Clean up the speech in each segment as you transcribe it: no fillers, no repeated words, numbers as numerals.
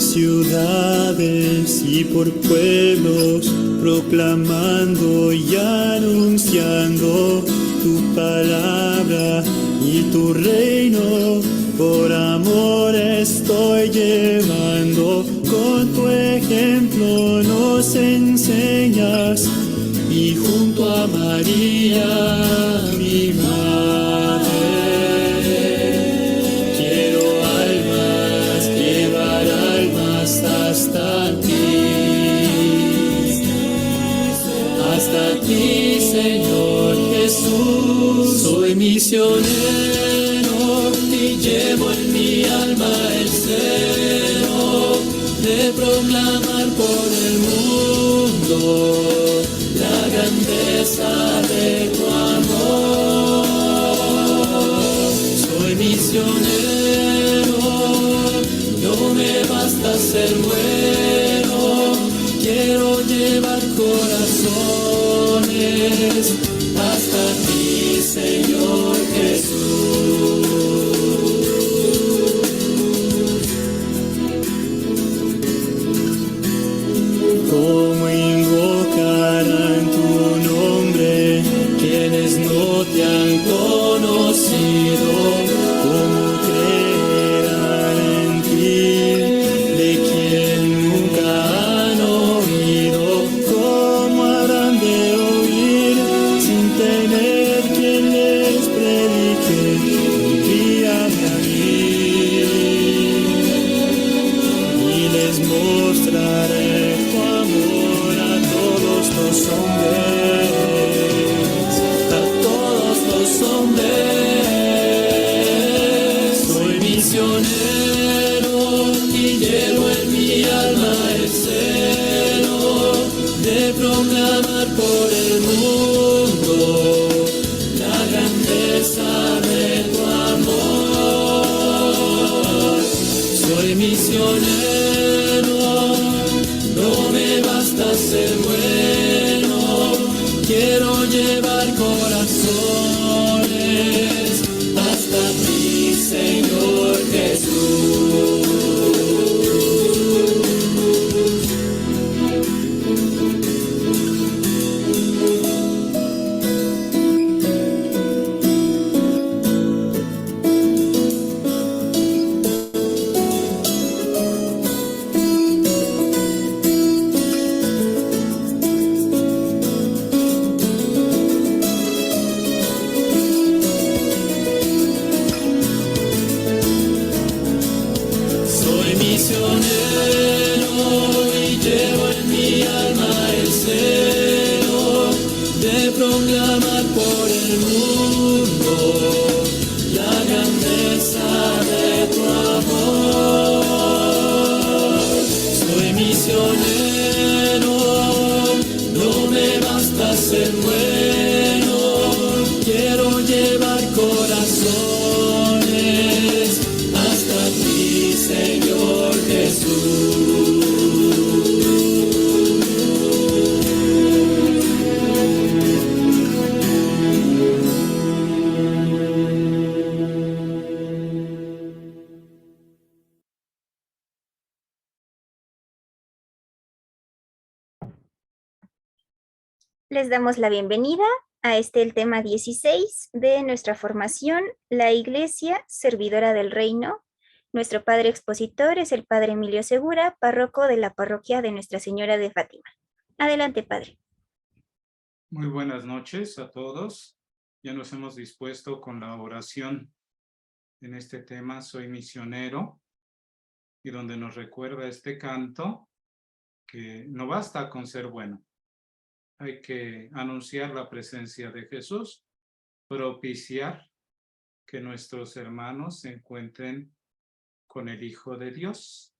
ciudades y por pueblos, proclamando y anunciando tu palabra y tu reino. Por amor estoy llevando, con tu ejemplo nos enseñas, y junto a María, mi madre, quiero almas, llevar almas hasta ti, Señor Jesús. Soy misionero y llevo en mi alma el celo de proclamar por el mundo la grandeza de tu amor. Soy misionero, no me basta ser bueno, quiero llevar corazones hasta ti, Señor Jesús. ¿Cómo invocarán tu nombre quienes no te han conocido? ¿Cómo creerán en ti de quien nunca han oído? ¿Cómo habrán de oír sin tener quien les predique? Envíame a mí y les mostraré los hombres, a todos los hombres. Soy misionero y llevo en mi alma el celo de proclamar por el mundo la grandeza de tu amor. Soy misionero, no me basta ser bueno, quiero llevar corazones hasta ti, Señor Jesús. Proclamar por el mundo la grandeza de tu amor. Soy misionero, no me basta ser bueno, quiero llevar corazones hasta ti, Señor Jesús. Les damos la bienvenida a el tema 16 de nuestra formación, la Iglesia Servidora del Reino. Nuestro padre expositor es el padre Emilio Segura, párroco de la parroquia de Nuestra Señora de Fátima. Adelante, padre. Muy buenas noches a todos. Ya nos hemos dispuesto con la oración en este tema, Soy misionero, y donde nos recuerda este canto que no basta con ser bueno. Hay que anunciar la presencia de Jesús, propiciar que nuestros hermanos se encuentren con el Hijo de Dios.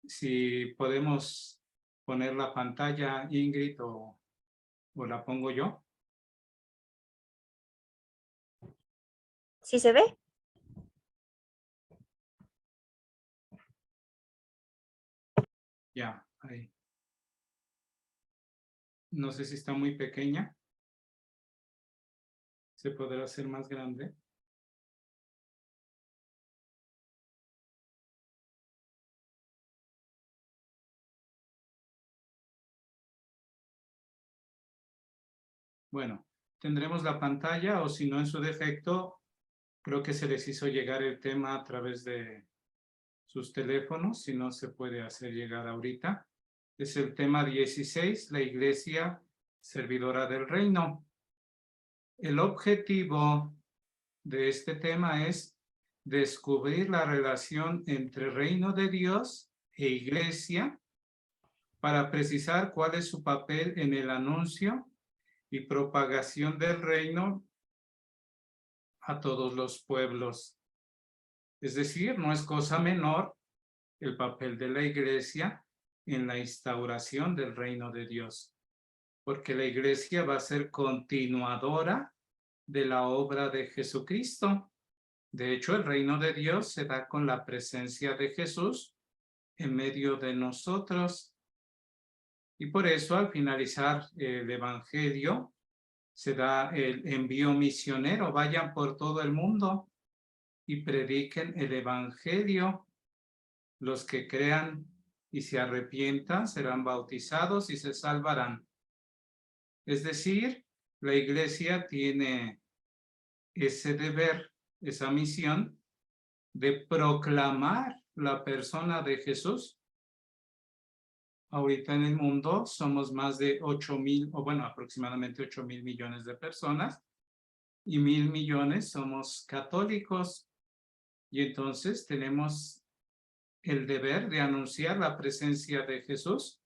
Si podemos poner la pantalla, Ingrid, o la pongo yo. ¿Sí se ve? Ya, ahí. No sé si está muy pequeña. ¿Se podrá hacer más grande? Bueno, tendremos la pantalla o si no, en su defecto, creo que se les hizo llegar el tema a través de sus teléfonos, si no se puede hacer llegar ahorita. Es el tema 16, la Iglesia Servidora del Reino. El objetivo de este tema es descubrir la relación entre reino de Dios e Iglesia para precisar cuál es su papel en el anuncio y propagación del reino a todos los pueblos. Es decir, no es cosa menor el papel de la Iglesia en la instauración del reino de Dios, porque la Iglesia va a ser continuadora de la obra de Jesucristo. De hecho, el reino de Dios se da con la presencia de Jesús en medio de nosotros. Y por eso, al finalizar el Evangelio, se da el envío misionero. Vayan por todo el mundo y prediquen el Evangelio. Los que crean y se arrepientan serán bautizados y se salvarán. Es decir, la Iglesia tiene ese deber, esa misión de proclamar la persona de Jesús. Ahorita en el mundo somos más de 8,000, o bueno, aproximadamente 8,000 millones de personas, y 1,000 millones somos católicos. Y entonces tenemos el deber de anunciar la presencia de Jesús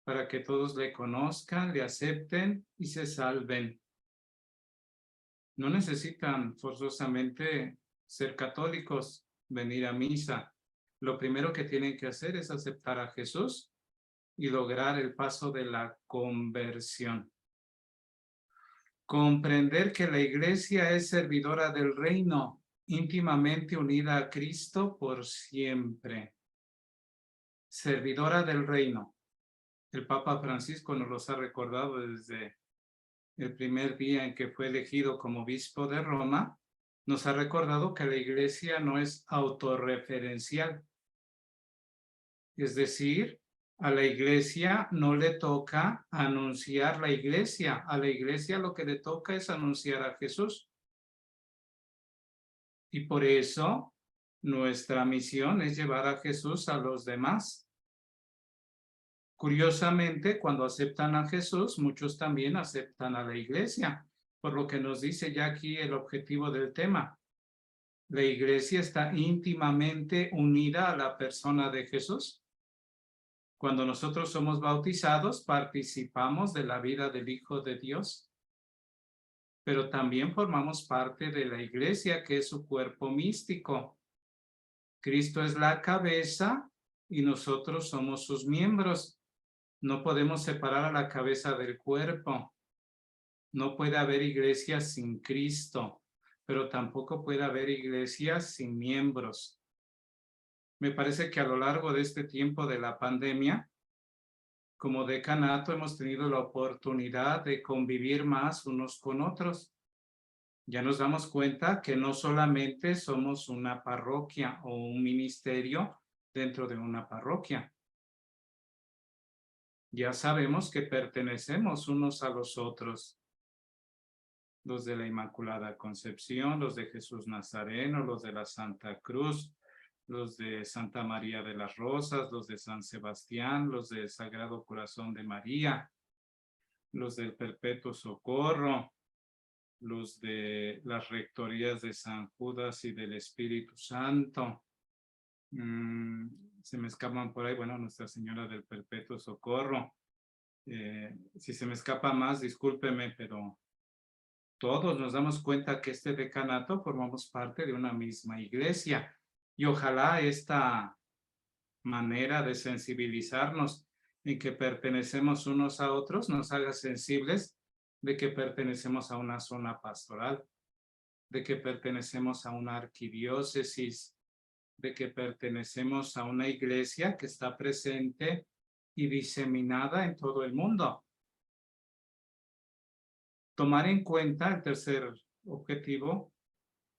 para que todos le conozcan, le acepten y se salven. No necesitan forzosamente ser católicos, venir a misa. Lo primero que tienen que hacer es aceptar a Jesús y lograr el paso de la conversión. Comprender que la Iglesia es servidora del reino, íntimamente unida a Cristo por siempre. Servidora del reino. El Papa Francisco nos los ha recordado desde el primer día en que fue elegido como obispo de Roma. Nos ha recordado que la Iglesia no es autorreferencial. Es decir, a la Iglesia no le toca anunciar la Iglesia. A la Iglesia lo que le toca es anunciar a Jesús. Y por eso nuestra misión es llevar a Jesús a los demás. Curiosamente, cuando aceptan a Jesús, muchos también aceptan a la Iglesia, por lo que nos dice ya aquí el objetivo del tema. La Iglesia está íntimamente unida a la persona de Jesús. Cuando nosotros somos bautizados, participamos de la vida del Hijo de Dios, pero también formamos parte de la Iglesia, que es su cuerpo místico. Cristo es la cabeza y nosotros somos sus miembros. No podemos separar a la cabeza del cuerpo. No puede haber iglesia sin Cristo, pero tampoco puede haber iglesia sin miembros. Me parece que a lo largo de este tiempo de la pandemia, como decanato hemos tenido la oportunidad de convivir más unos con otros. Ya nos damos cuenta que no solamente somos una parroquia o un ministerio dentro de una parroquia. Ya sabemos que pertenecemos unos a los otros. Los de la Inmaculada Concepción, los de Jesús Nazareno, los de la Santa Cruz, los de Santa María de las Rosas, los de San Sebastián, los del Sagrado Corazón de María, los del Perpetuo Socorro, los de las rectorías de San Judas y del Espíritu Santo. Se me escapan por ahí, bueno, Nuestra Señora del Perpetuo Socorro. Si se me escapa más, discúlpeme, pero todos nos damos cuenta que este decanato formamos parte de una misma iglesia. Y ojalá esta manera de sensibilizarnos en que pertenecemos unos a otros nos haga sensibles de que pertenecemos a una zona pastoral, de que pertenecemos a una arquidiócesis, de que pertenecemos a una iglesia que está presente y diseminada en todo el mundo. Tomar en cuenta el tercer objetivo,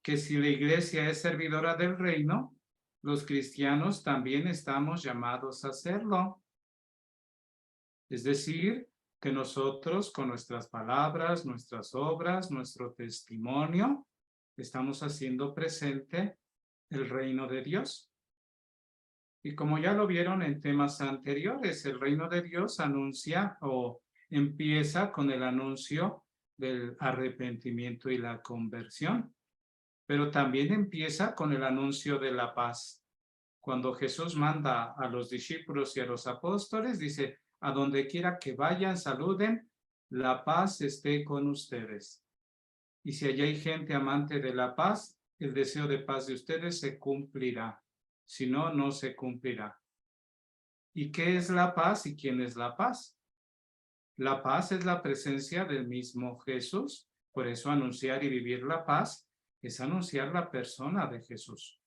que si la iglesia es servidora del reino, los cristianos también estamos llamados a hacerlo. Es decir, que nosotros con nuestras palabras, nuestras obras, nuestro testimonio, estamos haciendo presente el reino de Dios. Y como ya lo vieron en temas anteriores, el reino de Dios anuncia o empieza con el anuncio del arrepentimiento y la conversión, pero también empieza con el anuncio de la paz. Cuando Jesús manda a los discípulos y a los apóstoles, dice, a donde quiera que vayan, saluden, la paz esté con ustedes. Y si allá hay gente amante de la paz, el deseo de paz de ustedes se cumplirá. Si no, no se cumplirá. ¿Y qué es la paz y quién es la paz? La paz es la presencia del mismo Jesús. Por eso anunciar y vivir la paz es anunciar la persona de Jesús.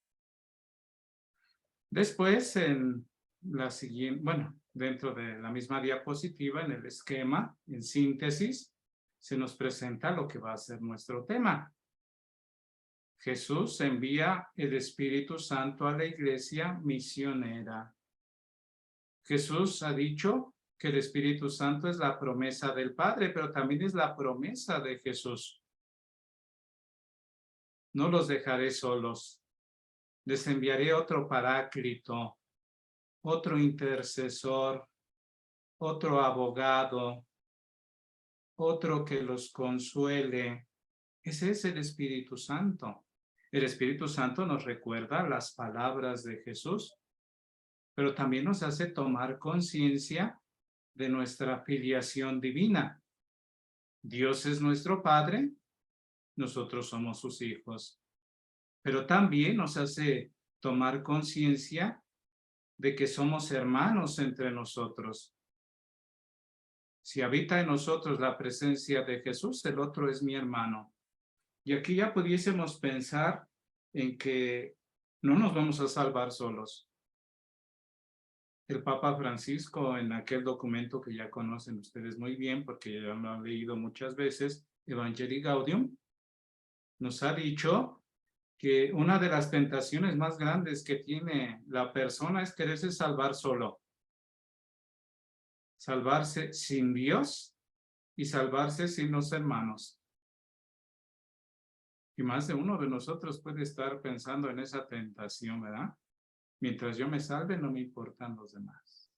Después, en la siguiente, dentro de la misma diapositiva, en el esquema, en síntesis, se nos presenta lo que va a ser nuestro tema. Jesús envía el Espíritu Santo a la iglesia misionera. Jesús ha dicho que el Espíritu Santo es la promesa del Padre, pero también es la promesa de Jesús. No los dejaré solos. Les enviaré otro paráclito, otro intercesor, otro abogado, otro que los consuele. Ese es el Espíritu Santo. El Espíritu Santo nos recuerda las palabras de Jesús, pero también nos hace tomar conciencia de nuestra filiación divina. Dios es nuestro Padre, nosotros somos sus hijos, pero también nos hace tomar conciencia de que somos hermanos entre nosotros. Si habita en nosotros la presencia de Jesús, el otro es mi hermano. Y aquí ya pudiésemos pensar en que no nos vamos a salvar solos. El Papa Francisco, en aquel documento que ya conocen ustedes muy bien, porque ya lo han leído muchas veces, Evangelii Gaudium, nos ha dicho que una de las tentaciones más grandes que tiene la persona es quererse salvar solo. Salvarse sin Dios y salvarse sin los hermanos. Y más de uno de nosotros puede estar pensando en esa tentación, ¿verdad? Mientras yo me salve, no me importan los demás.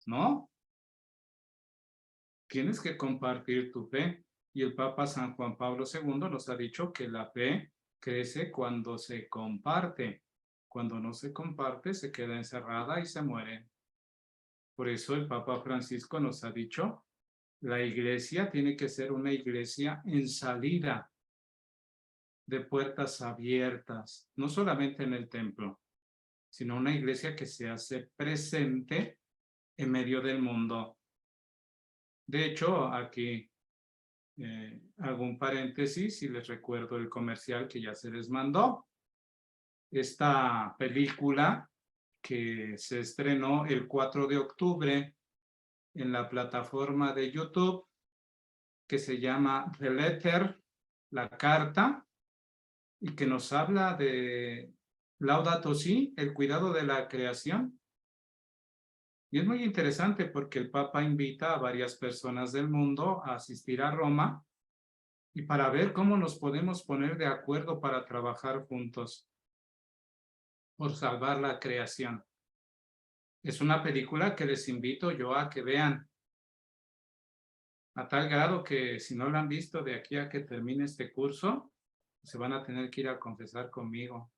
¿No? Tienes que compartir tu fe. Y el Papa San Juan Pablo II nos ha dicho que la fe crece cuando se comparte. Cuando no se comparte, se queda encerrada y se muere. Por eso el Papa Francisco nos ha dicho, la iglesia tiene que ser una iglesia en salida, de puertas abiertas, no solamente en el templo, sino una iglesia que se hace presente en medio del mundo. De hecho, aquí hago un paréntesis y les recuerdo el comercial que ya se les mandó. Esta película que se estrenó el 4 de octubre en la plataforma de YouTube, que se llama The Letter, la carta, y que nos habla de Laudato Si, el cuidado de la creación. Y es muy interesante porque el Papa invita a varias personas del mundo a asistir a Roma y para ver cómo nos podemos poner de acuerdo para trabajar juntos por salvar la creación. Es una película que les invito yo a que vean, a tal grado que si no la han visto de aquí a que termine este curso, se van a tener que ir a confesar conmigo.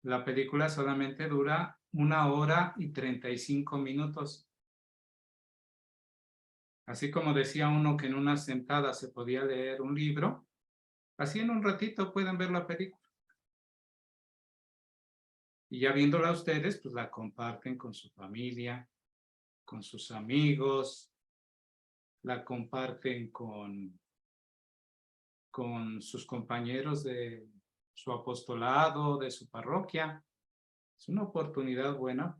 La película solamente dura 1 hora y 35 minutos. Así como decía uno que en una sentada se podía leer un libro, así en un ratito pueden ver la película. Y ya viéndola ustedes, pues la comparten con su familia, con sus amigos, la comparten con sus compañeros de su apostolado, de su parroquia. Es una oportunidad buena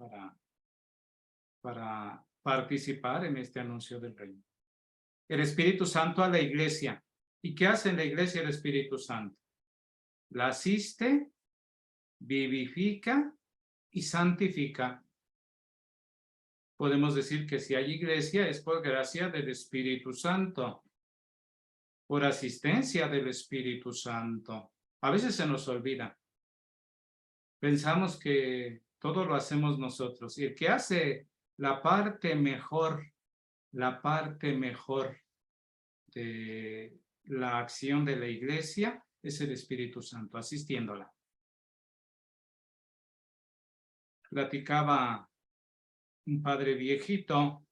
para participar en este anuncio del reino. El Espíritu Santo a la iglesia. ¿Y qué hace en la iglesia el Espíritu Santo? La asiste, vivifica y santifica. podemos decir que si hay iglesia es por gracia del Espíritu Santo, por asistencia del Espíritu Santo. A veces se nos olvida. Pensamos que todo lo hacemos nosotros. Y el que hace la parte mejor de la acción de la iglesia es el Espíritu Santo, asistiéndola. Platicaba un padre viejito,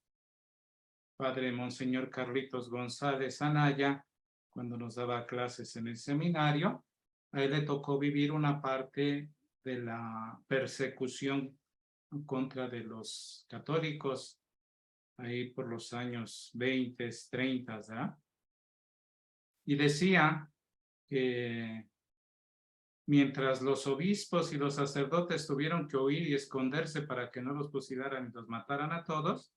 padre Monseñor Carlitos González Anaya, cuando nos daba clases en el seminario. A él le tocó vivir una parte de la persecución en contra de los católicos, ahí por los años 20, 30, ¿verdad? Y decía que mientras los obispos y los sacerdotes tuvieron que huir y esconderse para que no los fusilaran y los mataran a todos,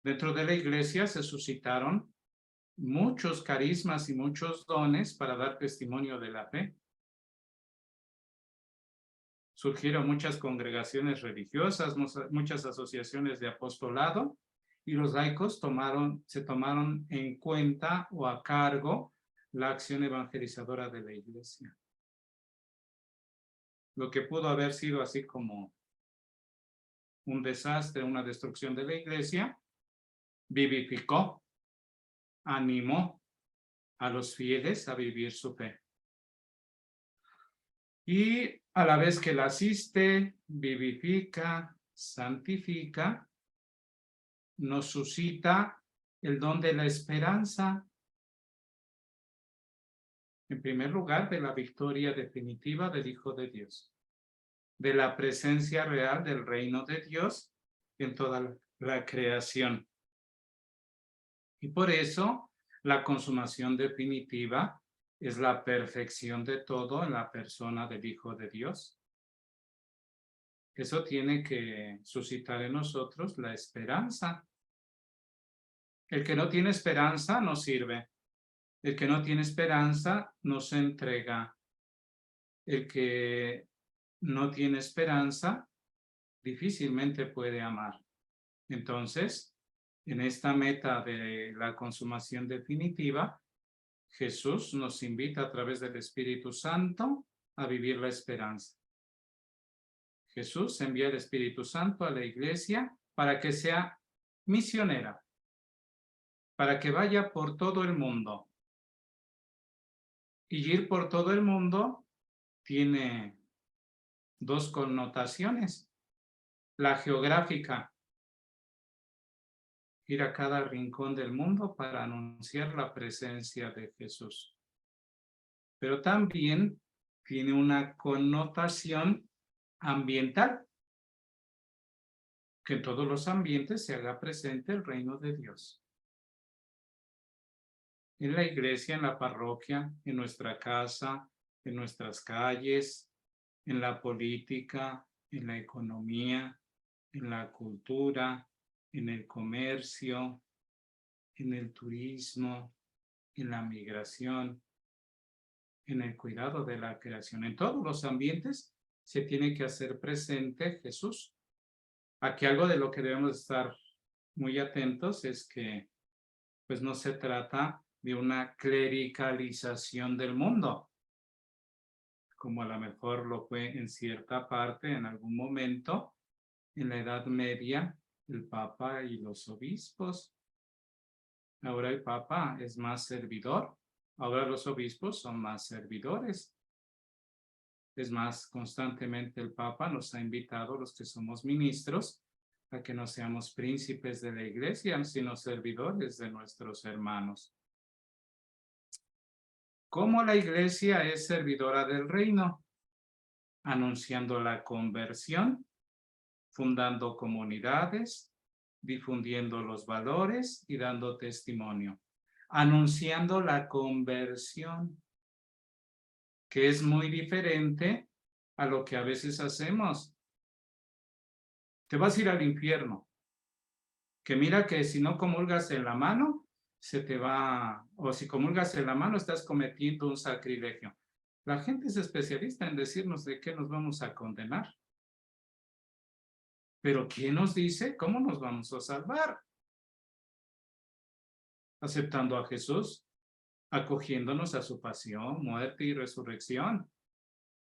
dentro de la iglesia se suscitaron muchos carismas y muchos dones para dar testimonio de la fe. Surgieron muchas congregaciones religiosas, muchas asociaciones de apostolado, y los laicos se tomaron en cuenta o a cargo la acción evangelizadora de la iglesia. Lo que pudo haber sido así como un desastre, una destrucción de la iglesia, vivificó, animó a los fieles a vivir su fe. Y a la vez que la asiste, vivifica, santifica, nos suscita el don de la esperanza. En primer lugar, de la victoria definitiva del Hijo de Dios, de la presencia real del reino de Dios en toda la creación. Y por eso, la consumación definitiva es la perfección de todo en la persona del Hijo de Dios. Eso tiene que suscitar en nosotros la esperanza. El que no tiene esperanza no sirve. El que no tiene esperanza no se entrega. El que no tiene esperanza difícilmente puede amar. Entonces, en esta meta de la consumación definitiva, Jesús nos invita a través del Espíritu Santo a vivir la esperanza. Jesús envía el Espíritu Santo a la iglesia para que sea misionera, para que vaya por todo el mundo. Y ir por todo el mundo tiene dos connotaciones. La geográfica, ir a cada rincón del mundo para anunciar la presencia de Jesús. Pero también tiene una connotación ambiental, que en todos los ambientes se haga presente el reino de Dios. En la iglesia, en la parroquia, en nuestra casa, en nuestras calles, en la política, en la economía, en la cultura, en el comercio, en el turismo, en la migración, en el cuidado de la creación. En todos los ambientes se tiene que hacer presente Jesús. Aquí algo de lo que debemos estar muy atentos es que pues no se trata de una clericalización del mundo, como a lo mejor lo fue en cierta parte, en algún momento, en la Edad Media, el Papa y los obispos. Ahora el Papa es más servidor, ahora los obispos son más servidores. Es más, constantemente el Papa nos ha invitado a los que somos ministros a que no seamos príncipes de la iglesia, sino servidores de nuestros hermanos. ¿Cómo la iglesia es servidora del reino? Anunciando la conversión, fundando comunidades, difundiendo los valores y dando testimonio. Anunciando la conversión, que es muy diferente a lo que a veces hacemos. Te vas a ir al infierno. Que mira que si no comulgas en la mano, se te va, o si comulgas en la mano, estás cometiendo un sacrilegio. La gente es especialista en decirnos de qué nos vamos a condenar. Pero ¿quién nos dice cómo nos vamos a salvar? Aceptando a Jesús, acogiéndonos a su pasión, muerte y resurrección,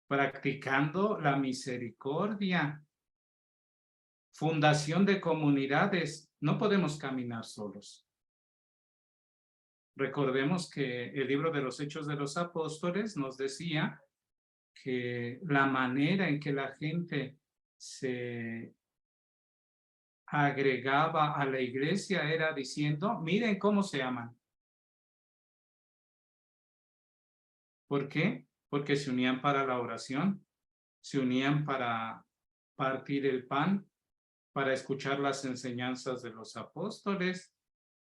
practicando la misericordia, fundación de comunidades. No podemos caminar solos. Recordemos que el libro de los Hechos de los Apóstoles nos decía que la manera en que la gente se agregaba a la iglesia era diciendo, miren cómo se aman. ¿Por qué? Porque se unían para la oración, se unían para partir el pan, para escuchar las enseñanzas de los apóstoles,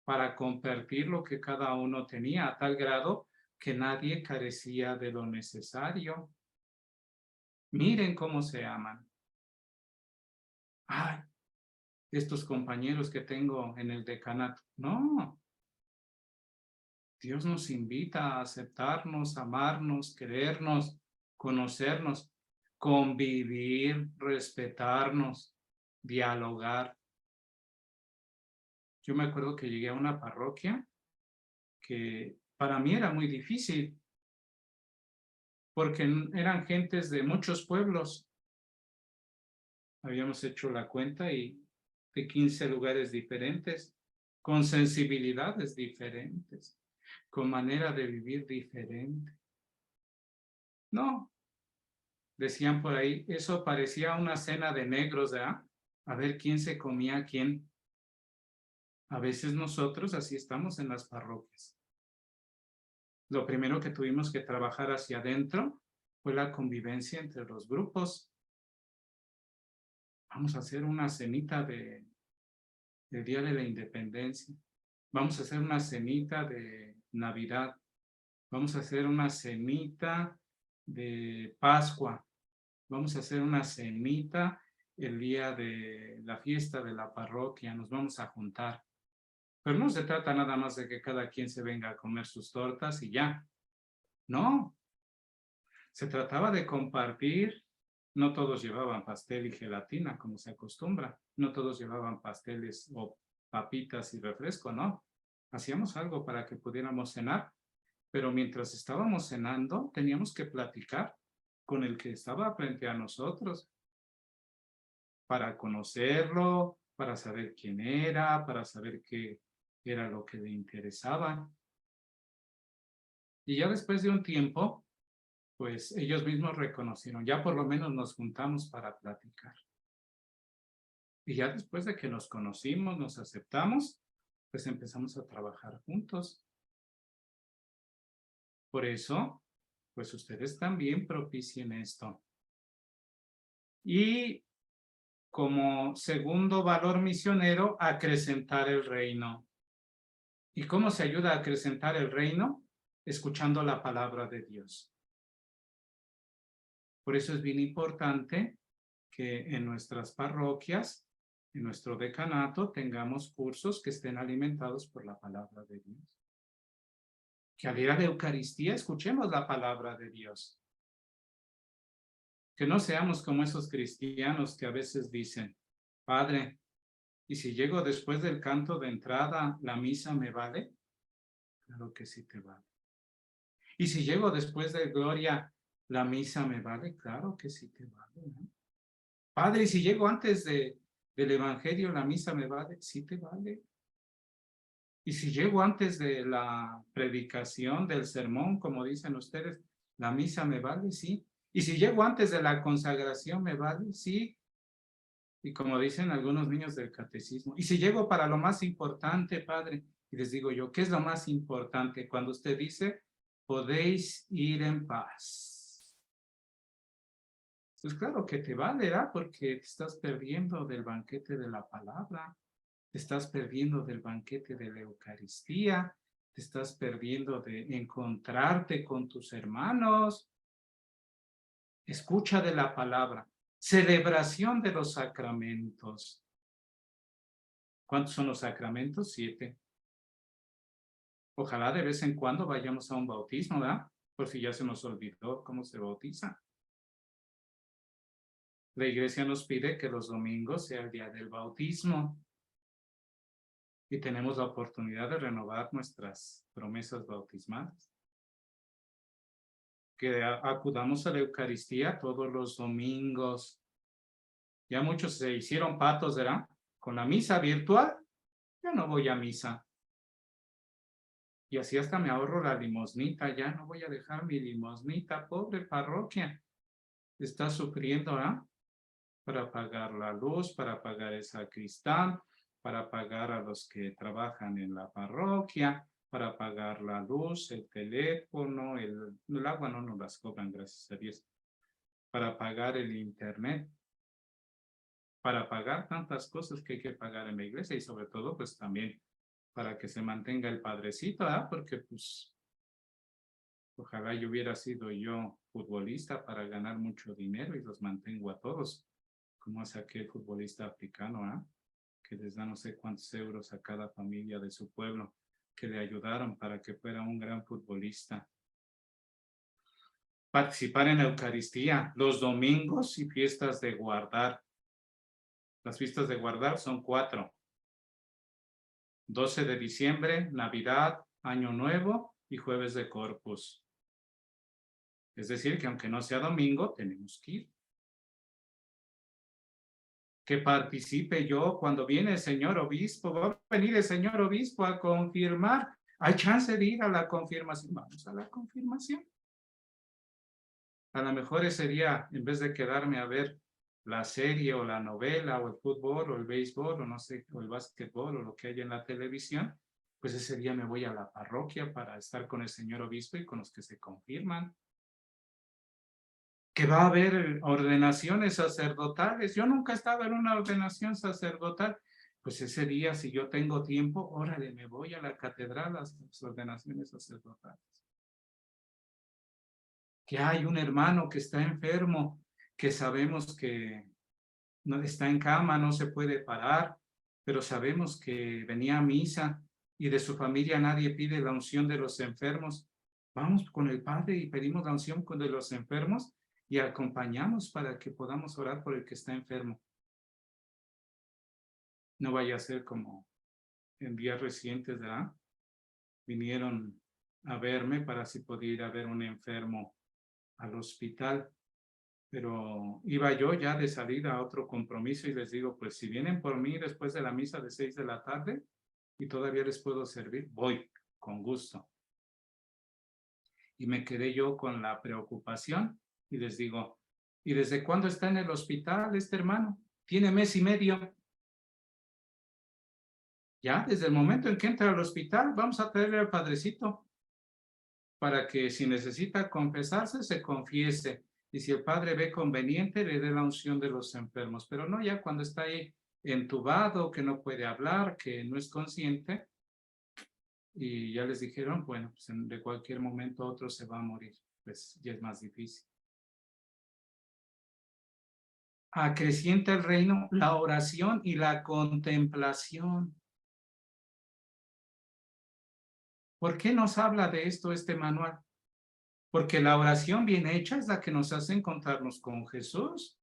para compartir lo que cada uno tenía, a tal grado que nadie carecía de lo necesario. Miren cómo se aman. Ay, estos compañeros que tengo en el decanato. No. Dios nos invita a aceptarnos, amarnos, querernos, conocernos, convivir, respetarnos, dialogar. Yo me acuerdo que llegué a una parroquia que para mí era muy difícil, porque eran gentes de muchos pueblos. Habíamos hecho la cuenta y de 15 lugares diferentes, con sensibilidades diferentes, con manera de vivir diferente. No, decían por ahí, eso parecía una cena de negros, ¿verdad? A ver quién se comía a quién. A veces nosotros así estamos en las parroquias. Lo primero que tuvimos que trabajar hacia adentro fue la convivencia entre los grupos. Vamos a hacer una cenita del Día de la Independencia. Vamos a hacer una cenita de Navidad. Vamos a hacer una cenita de Pascua. Vamos a hacer una cenita el día de la fiesta de la parroquia. Nos vamos a juntar. Pero no se trata nada más de que cada quien se venga a comer sus tortas y ya. No. Se trataba de compartir. No todos llevaban pastel y gelatina, como se acostumbra. No todos llevaban pasteles o papitas y refresco, ¿no? Hacíamos algo para que pudiéramos cenar, pero mientras estábamos cenando, teníamos que platicar con el que estaba frente a nosotros para conocerlo, para saber quién era, para saber qué era lo que le interesaba. Y ya después de un tiempo, pues ellos mismos reconocieron, ya por lo menos nos juntamos para platicar. Y ya después de que nos conocimos, nos aceptamos, pues empezamos a trabajar juntos. Por eso, pues ustedes también propicien esto. Y como segundo valor misionero, acrecentar el reino. ¿Y cómo se ayuda a acrecentar el reino? Escuchando la palabra de Dios. Por eso es bien importante que en nuestras parroquias, en nuestro decanato, tengamos cursos que estén alimentados por la palabra de Dios. Que al ir a la Eucaristía escuchemos la palabra de Dios. Que no seamos como esos cristianos que a veces dicen, Padre, ¿y si llego después del canto de entrada, la misa me vale? Claro que sí te vale. ¿Y si llego después de Gloria, la misa me vale? Claro que sí te vale, ¿no? Padre, ¿y si llego antes del Evangelio, la misa me vale? Sí te vale. ¿Y si llego antes de la predicación, del sermón, como dicen ustedes, la misa me vale? Sí. ¿Y si llego antes de la consagración, me vale? Sí. Y como dicen algunos niños del catecismo, ¿y si llego para lo más importante, Padre? Y les digo yo, ¿qué es lo más importante? Cuando usted dice, podéis ir en paz. Pues claro que te vale, ¿verdad? Porque te estás perdiendo del banquete de la palabra, te estás perdiendo del banquete de la Eucaristía, te estás perdiendo de encontrarte con tus hermanos. Escucha de la palabra, celebración de los sacramentos. ¿Cuántos son los sacramentos? 7. Ojalá de vez en cuando vayamos a un bautismo, ¿verdad? Por si ya se nos olvidó cómo se bautiza. La iglesia nos pide que los domingos sea el día del bautismo. Y tenemos la oportunidad de renovar nuestras promesas bautismales. Que acudamos a la Eucaristía todos los domingos. Ya muchos se hicieron patos, ¿verdad? Con la misa virtual, yo no voy a misa. Y así hasta me ahorro la limosnita, ya no voy a dejar mi limosnita, pobre parroquia. Está sufriendo, ¿ah? Para pagar la luz, para pagar el sacristán, para pagar a los que trabajan en la parroquia, para pagar la luz, el teléfono, el agua no nos las cobran, gracias a Dios, para pagar el internet, para pagar tantas cosas que hay que pagar en la iglesia y sobre todo pues también para que se mantenga el padrecito, ¿ah? Porque pues ojalá yo hubiera sido yo futbolista para ganar mucho dinero y los mantengo a todos, como hace aquel futbolista africano, ¿ah? Que les da no sé cuántos euros a cada familia de su pueblo, que le ayudaron para que fuera un gran futbolista. Participar en la Eucaristía, los domingos y fiestas de guardar. Las fiestas de guardar son 4. 12 de diciembre, Navidad, Año Nuevo y Jueves de Corpus. Es decir, que aunque no sea domingo, tenemos que ir. Que participe yo cuando viene el señor obispo, va a venir el señor obispo a confirmar. ¿Hay chance de ir a la confirmación? Vamos a la confirmación. A lo mejor ese día, en vez de quedarme a ver la serie o la novela o el fútbol o el béisbol o no sé, o el básquetbol o lo que haya en la televisión, pues ese día me voy a la parroquia para estar con el señor obispo y con los que se confirman. Que va a haber ordenaciones sacerdotales. Yo nunca he estado en una ordenación sacerdotal. Pues ese día, si yo tengo tiempo, órale, me voy a la catedral a las ordenaciones sacerdotales. Que hay un hermano que está enfermo, que sabemos que no está en cama, no se puede parar, pero sabemos que venía a misa y de su familia nadie pide la unción de los enfermos. Vamos con el Padre y pedimos la unción de los enfermos y acompañamos para que podamos orar por el que está enfermo. No vaya a ser como en días recientes, ¿verdad? Vinieron a verme para si podía ir a ver un enfermo al hospital, pero iba yo ya de salida a otro compromiso y les digo, pues si vienen por mí después de la misa de 6 de la tarde y todavía les puedo servir, voy con gusto. Y me quedé yo con la preocupación y les digo, ¿y desde cuándo está en el hospital este hermano? Tiene 1.5 meses. Ya, desde el momento en que entra al hospital, vamos a traerle al padrecito para que si necesita confesarse, se confiese. Y si el padre ve conveniente, le dé la unción de los enfermos. Pero no ya cuando está ahí entubado, que no puede hablar, que no es consciente. Y ya les dijeron, bueno, pues de cualquier momento otro se va a morir. Pues ya es más difícil. Acrecienta el reino la oración y la contemplación. ¿Por qué nos habla de esto este manual? Porque la oración bien hecha es la que nos hace encontrarnos con Jesús.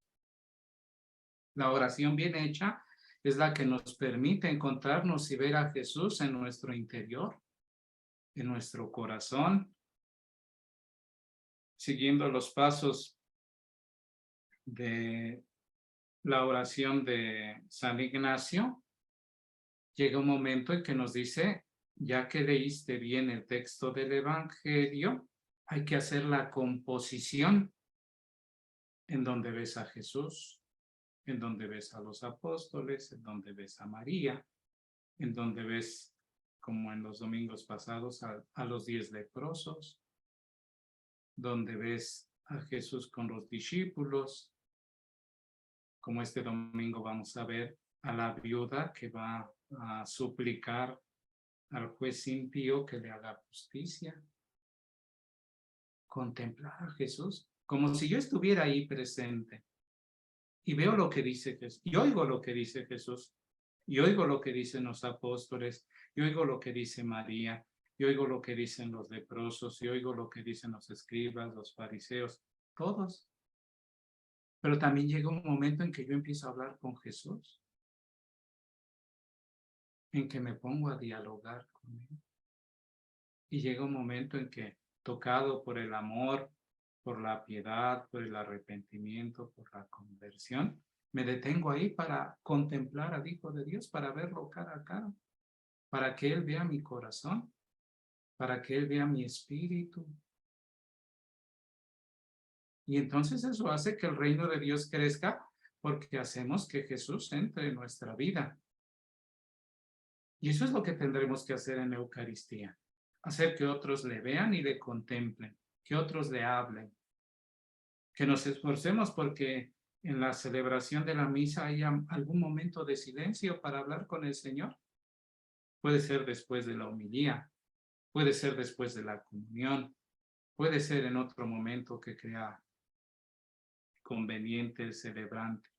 La oración bien hecha es la que nos permite encontrarnos y ver a Jesús en nuestro interior, en nuestro corazón, siguiendo los pasos de la oración de San Ignacio. Llega un momento en que nos dice, ya que leíste bien el texto del Evangelio, hay que hacer la composición en donde ves a Jesús, en donde ves a los apóstoles, en donde ves a María, en donde ves, como en los domingos pasados, a los 10 leprosos, donde ves a Jesús con los discípulos, como este domingo vamos a ver a la viuda que va a suplicar al juez impío que le haga justicia. Contemplar a Jesús como si yo estuviera ahí presente y veo lo que dice Jesús y oigo lo que dice Jesús y oigo lo que dicen los apóstoles y oigo lo que dice María y oigo lo que dicen los leprosos y oigo lo que dicen los escribas, los fariseos, todos. Pero también llega un momento en que yo empiezo a hablar con Jesús, en que me pongo a dialogar con Él. Y llega un momento en que, tocado por el amor, por la piedad, por el arrepentimiento, por la conversión, me detengo ahí para contemplar al Hijo de Dios, para verlo cara a cara, para que Él vea mi corazón, para que Él vea mi espíritu. Y entonces eso hace que el reino de Dios crezca, porque hacemos que Jesús entre en nuestra vida. Y eso es lo que tendremos que hacer en la Eucaristía, hacer que otros le vean y le contemplen, que otros le hablen, que nos esforcemos porque en la celebración de la misa haya algún momento de silencio para hablar con el Señor. Puede ser después de la homilía, puede ser después de la comunión, puede ser en otro momento que crea conveniente el celebrante,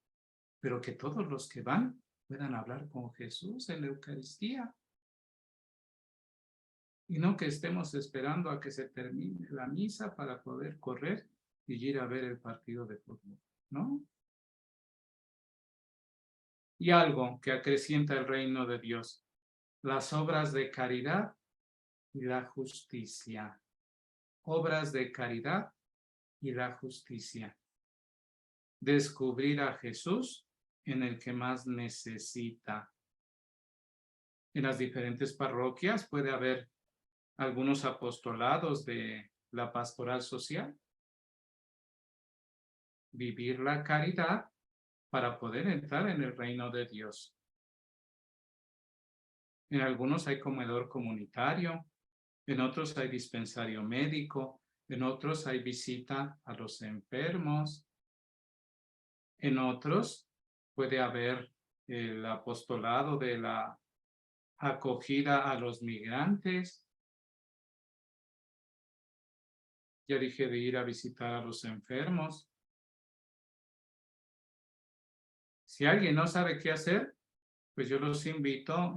pero que todos los que van puedan hablar con Jesús en la Eucaristía. Y no que estemos esperando a que se termine la misa para poder correr y ir a ver el partido de fútbol, ¿no? Y algo que acrecienta el reino de Dios, las obras de caridad y la justicia. Obras de caridad y la justicia. Descubrir a Jesús en el que más necesita. En las diferentes parroquias puede haber algunos apostolados de la pastoral social. Vivir la caridad para poder entrar en el reino de Dios. En algunos hay comedor comunitario, en otros hay dispensario médico, en otros hay visita a los enfermos, en otros puede haber el apostolado de la acogida a los migrantes. Ya dije de ir a visitar a los enfermos. Si alguien no sabe qué hacer, pues yo los invito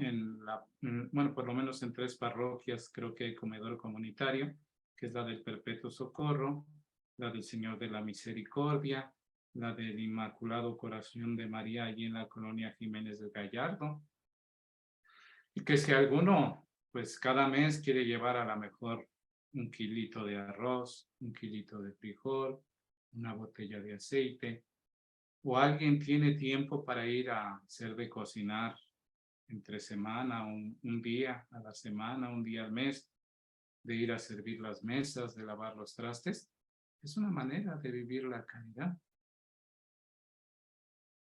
bueno, por lo menos en 3 parroquias, creo que hay comedor comunitario, que es la del Perpetuo Socorro, la del Señor de la Misericordia, la del Inmaculado Corazón de María, allí en la colonia Jiménez del Gallardo. Y que si alguno, pues cada mes quiere llevar a lo mejor un kilito de arroz, un kilito de frijol, una botella de aceite, o alguien tiene tiempo para ir a hacer de cocinar entre semana, un día a la semana, un día al mes, de ir a servir las mesas, de lavar los trastes, es una manera de vivir la caridad.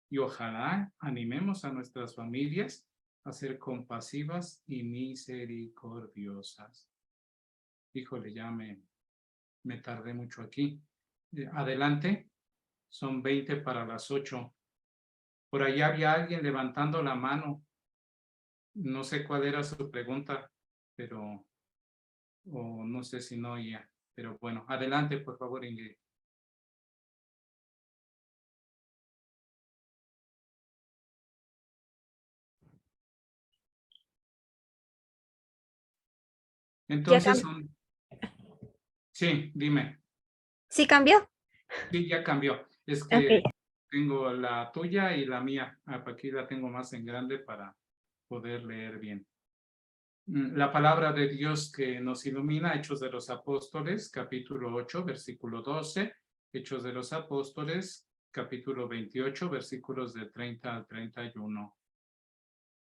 Y ojalá animemos a nuestras familias a ser compasivas y misericordiosas. Híjole, ya me tardé mucho aquí. Adelante, son 20 para las 8. Por allá había alguien levantando la mano. No sé cuál era su pregunta, pero o no sé si no oía. Pero bueno, adelante, por favor, Ingrid. Entonces sí, dime. ¿Sí cambió? Sí, ya cambió. Es Okay. que tengo la tuya y la mía. Aquí la tengo más en grande para poder leer bien. La palabra de Dios que nos ilumina, Hechos de los Apóstoles, capítulo 8, versículo 12, Hechos de los Apóstoles, capítulo 28, versículos de 30 al 31.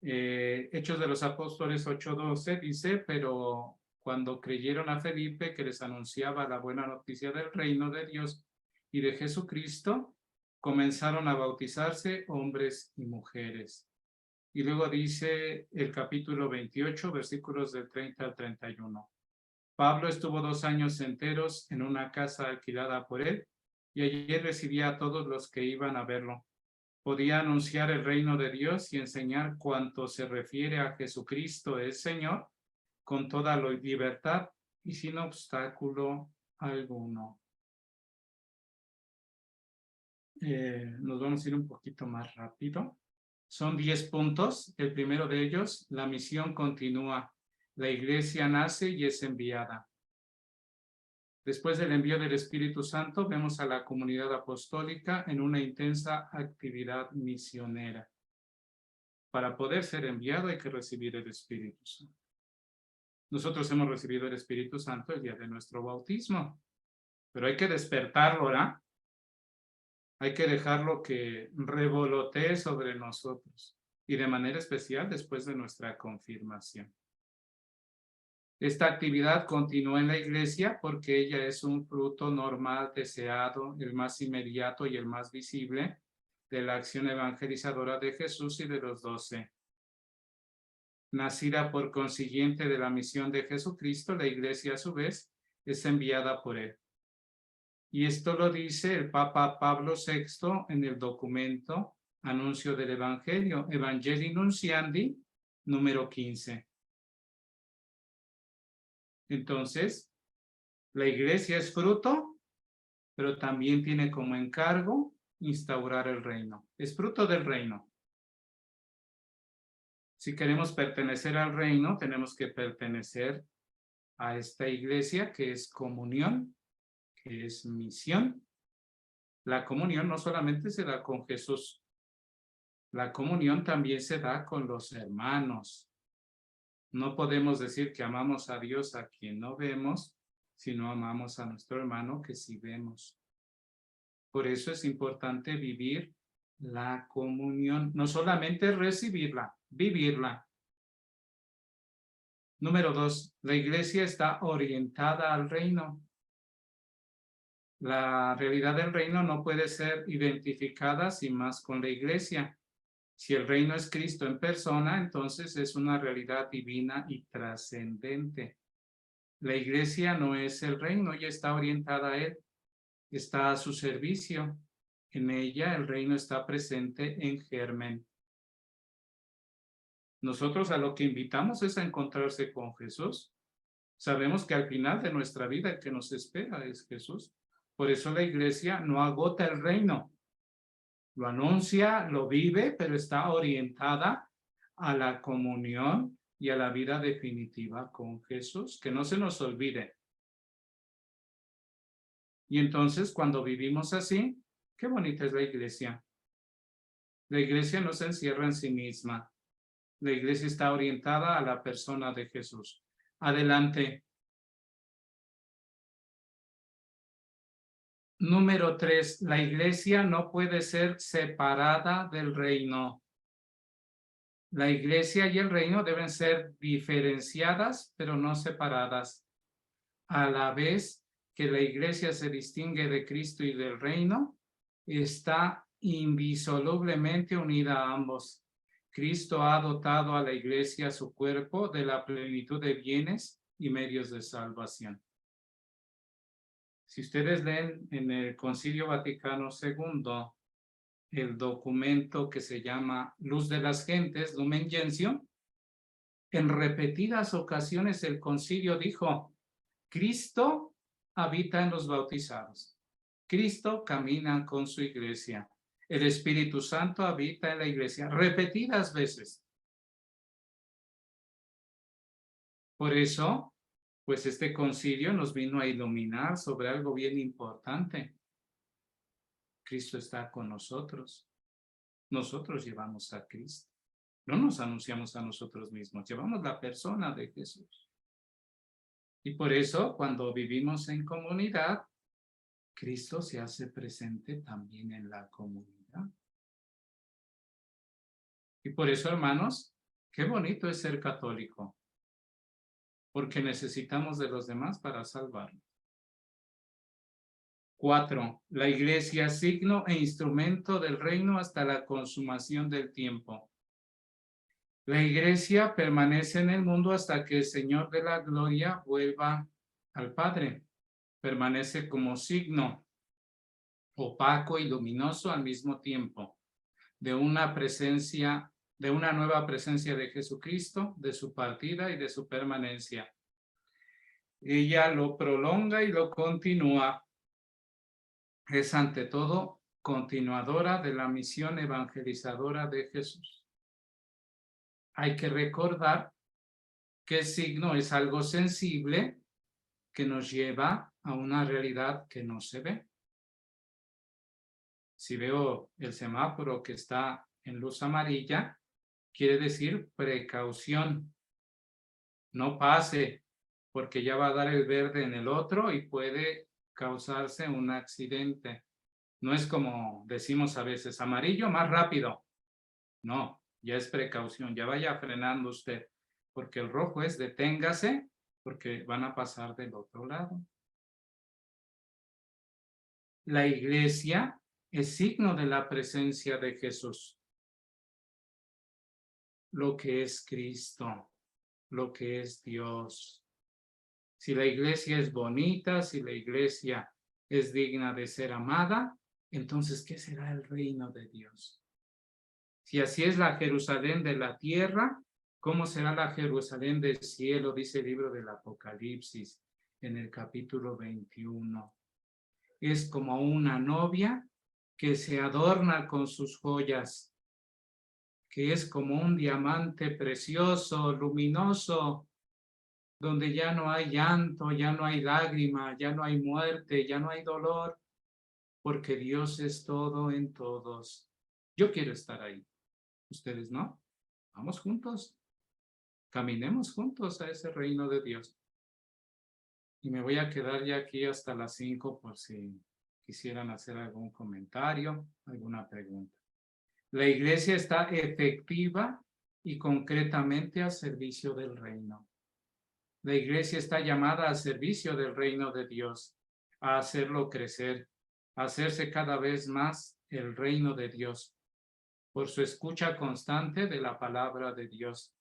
Hechos de los Apóstoles 8:12 dice, pero cuando creyeron a Felipe que les anunciaba la buena noticia del reino de Dios y de Jesucristo, comenzaron a bautizarse hombres y mujeres. Y luego dice el capítulo 28, versículos del 30 al 31. Pablo estuvo 2 años enteros en una casa alquilada por él, y allí recibía a todos los que iban a verlo. Podía anunciar el reino de Dios y enseñar cuanto se refiere a Jesucristo el Señor, con toda la libertad y sin obstáculo alguno. Nos vamos a ir un poquito más rápido. Son 10 puntos. El primero de ellos, la misión continúa. La iglesia nace y es enviada. Después del envío del Espíritu Santo, vemos a la comunidad apostólica en una intensa actividad misionera. Para poder ser enviado hay que recibir el Espíritu Santo. Nosotros hemos recibido el Espíritu Santo el día de nuestro bautismo, pero hay que despertarlo, ¿verdad? Hay que dejarlo que revolotee sobre nosotros y de manera especial después de nuestra confirmación. Esta actividad continúa en la iglesia porque ella es un fruto normal, deseado, el más inmediato y el más visible de la acción evangelizadora de Jesús y de los 12. Nacida por consiguiente de la misión de Jesucristo, la iglesia a su vez es enviada por él. Y esto lo dice el Papa Pablo VI en el documento Anuncio del Evangelio, Evangelii Nunciandi, número 15. Entonces, la iglesia es fruto, pero también tiene como encargo instaurar el reino. Es fruto del reino. Si queremos pertenecer al reino, tenemos que pertenecer a esta iglesia que es comunión, que es misión. La comunión no solamente se da con Jesús, la comunión también se da con los hermanos. No podemos decir que amamos a Dios a quien no vemos, sino amamos a nuestro hermano que sí vemos. Por eso es importante vivir la comunión, no solamente recibirla, vivirla. Número 2, la iglesia está orientada al reino. La realidad del reino no puede ser identificada sin más con la iglesia. Si el reino es Cristo en persona, entonces es una realidad divina y trascendente. La iglesia no es el reino, ella está orientada a él, está a su servicio. En ella el reino está presente en germen. Nosotros a lo que invitamos es a encontrarse con Jesús. Sabemos que al final de nuestra vida el que nos espera es Jesús. Por eso la iglesia no agota el reino. Lo anuncia, lo vive, pero está orientada a la comunión y a la vida definitiva con Jesús. Que no se nos olvide. Y entonces, cuando vivimos así, qué bonita es la iglesia. La iglesia no se encierra en sí misma. La iglesia está orientada a la persona de Jesús. Adelante. Número 3, la iglesia no puede ser separada del reino. La iglesia y el reino deben ser diferenciadas, pero no separadas. A la vez que la iglesia se distingue de Cristo y del reino, está indisolublemente unida a ambos. Cristo ha dotado a la iglesia, su cuerpo, de la plenitud de bienes y medios de salvación. Si ustedes leen en el Concilio Vaticano II el documento que se llama Luz de las Gentes, Lumen Gentium, en repetidas ocasiones el concilio dijo, Cristo habita en los bautizados. Cristo camina con su iglesia. El Espíritu Santo habita en la iglesia. Repetidas veces. Por eso, pues este concilio nos vino a iluminar sobre algo bien importante. Cristo está con nosotros. Nosotros llevamos a Cristo. No nos anunciamos a nosotros mismos, llevamos la persona de Jesús. Y por eso, cuando vivimos en comunidad, Cristo se hace presente también en la comunidad. Y por eso, hermanos, qué bonito es ser católico. Porque necesitamos de los demás para salvarnos. 4. La iglesia, signo e instrumento del reino hasta la consumación del tiempo. La iglesia permanece en el mundo hasta que el Señor de la gloria vuelva al Padre. Permanece como signo opaco y luminoso al mismo tiempo de una nueva presencia de Jesucristo, de su partida y de su permanencia. Ella lo prolonga y lo continúa. Es ante todo continuadora de la misión evangelizadora de Jesús. Hay que recordar que el signo es algo sensible que nos lleva a una realidad que no se ve. Si veo el semáforo que está en luz amarilla, quiere decir precaución. No pase, porque ya va a dar el verde en el otro y puede causarse un accidente. No es como decimos a veces, amarillo, más rápido. No, ya es precaución, ya vaya frenando usted, porque el rojo es deténgase, porque van a pasar del otro lado. La iglesia es signo de la presencia de Jesús. Lo que es Cristo, lo que es Dios. Si la iglesia es bonita, si la iglesia es digna de ser amada, entonces, ¿qué será el reino de Dios? Si así es la Jerusalén de la tierra, ¿cómo será la Jerusalén del cielo? Dice el libro del Apocalipsis en el capítulo 21. Es como una novia que se adorna con sus joyas, que es como un diamante precioso, luminoso, donde ya no hay llanto, ya no hay lágrima, ya no hay muerte, ya no hay dolor, porque Dios es todo en todos. Yo quiero estar ahí. ¿Ustedes no? Vamos juntos. Caminemos juntos a ese reino de Dios. Y me voy a quedar ya aquí hasta las 5 por si quisieran hacer algún comentario, alguna pregunta. La iglesia está efectiva y concretamente al servicio del reino. La iglesia está llamada al servicio del reino de Dios, a hacerlo crecer, a hacerse cada vez más el reino de Dios, por su escucha constante de la palabra de Dios,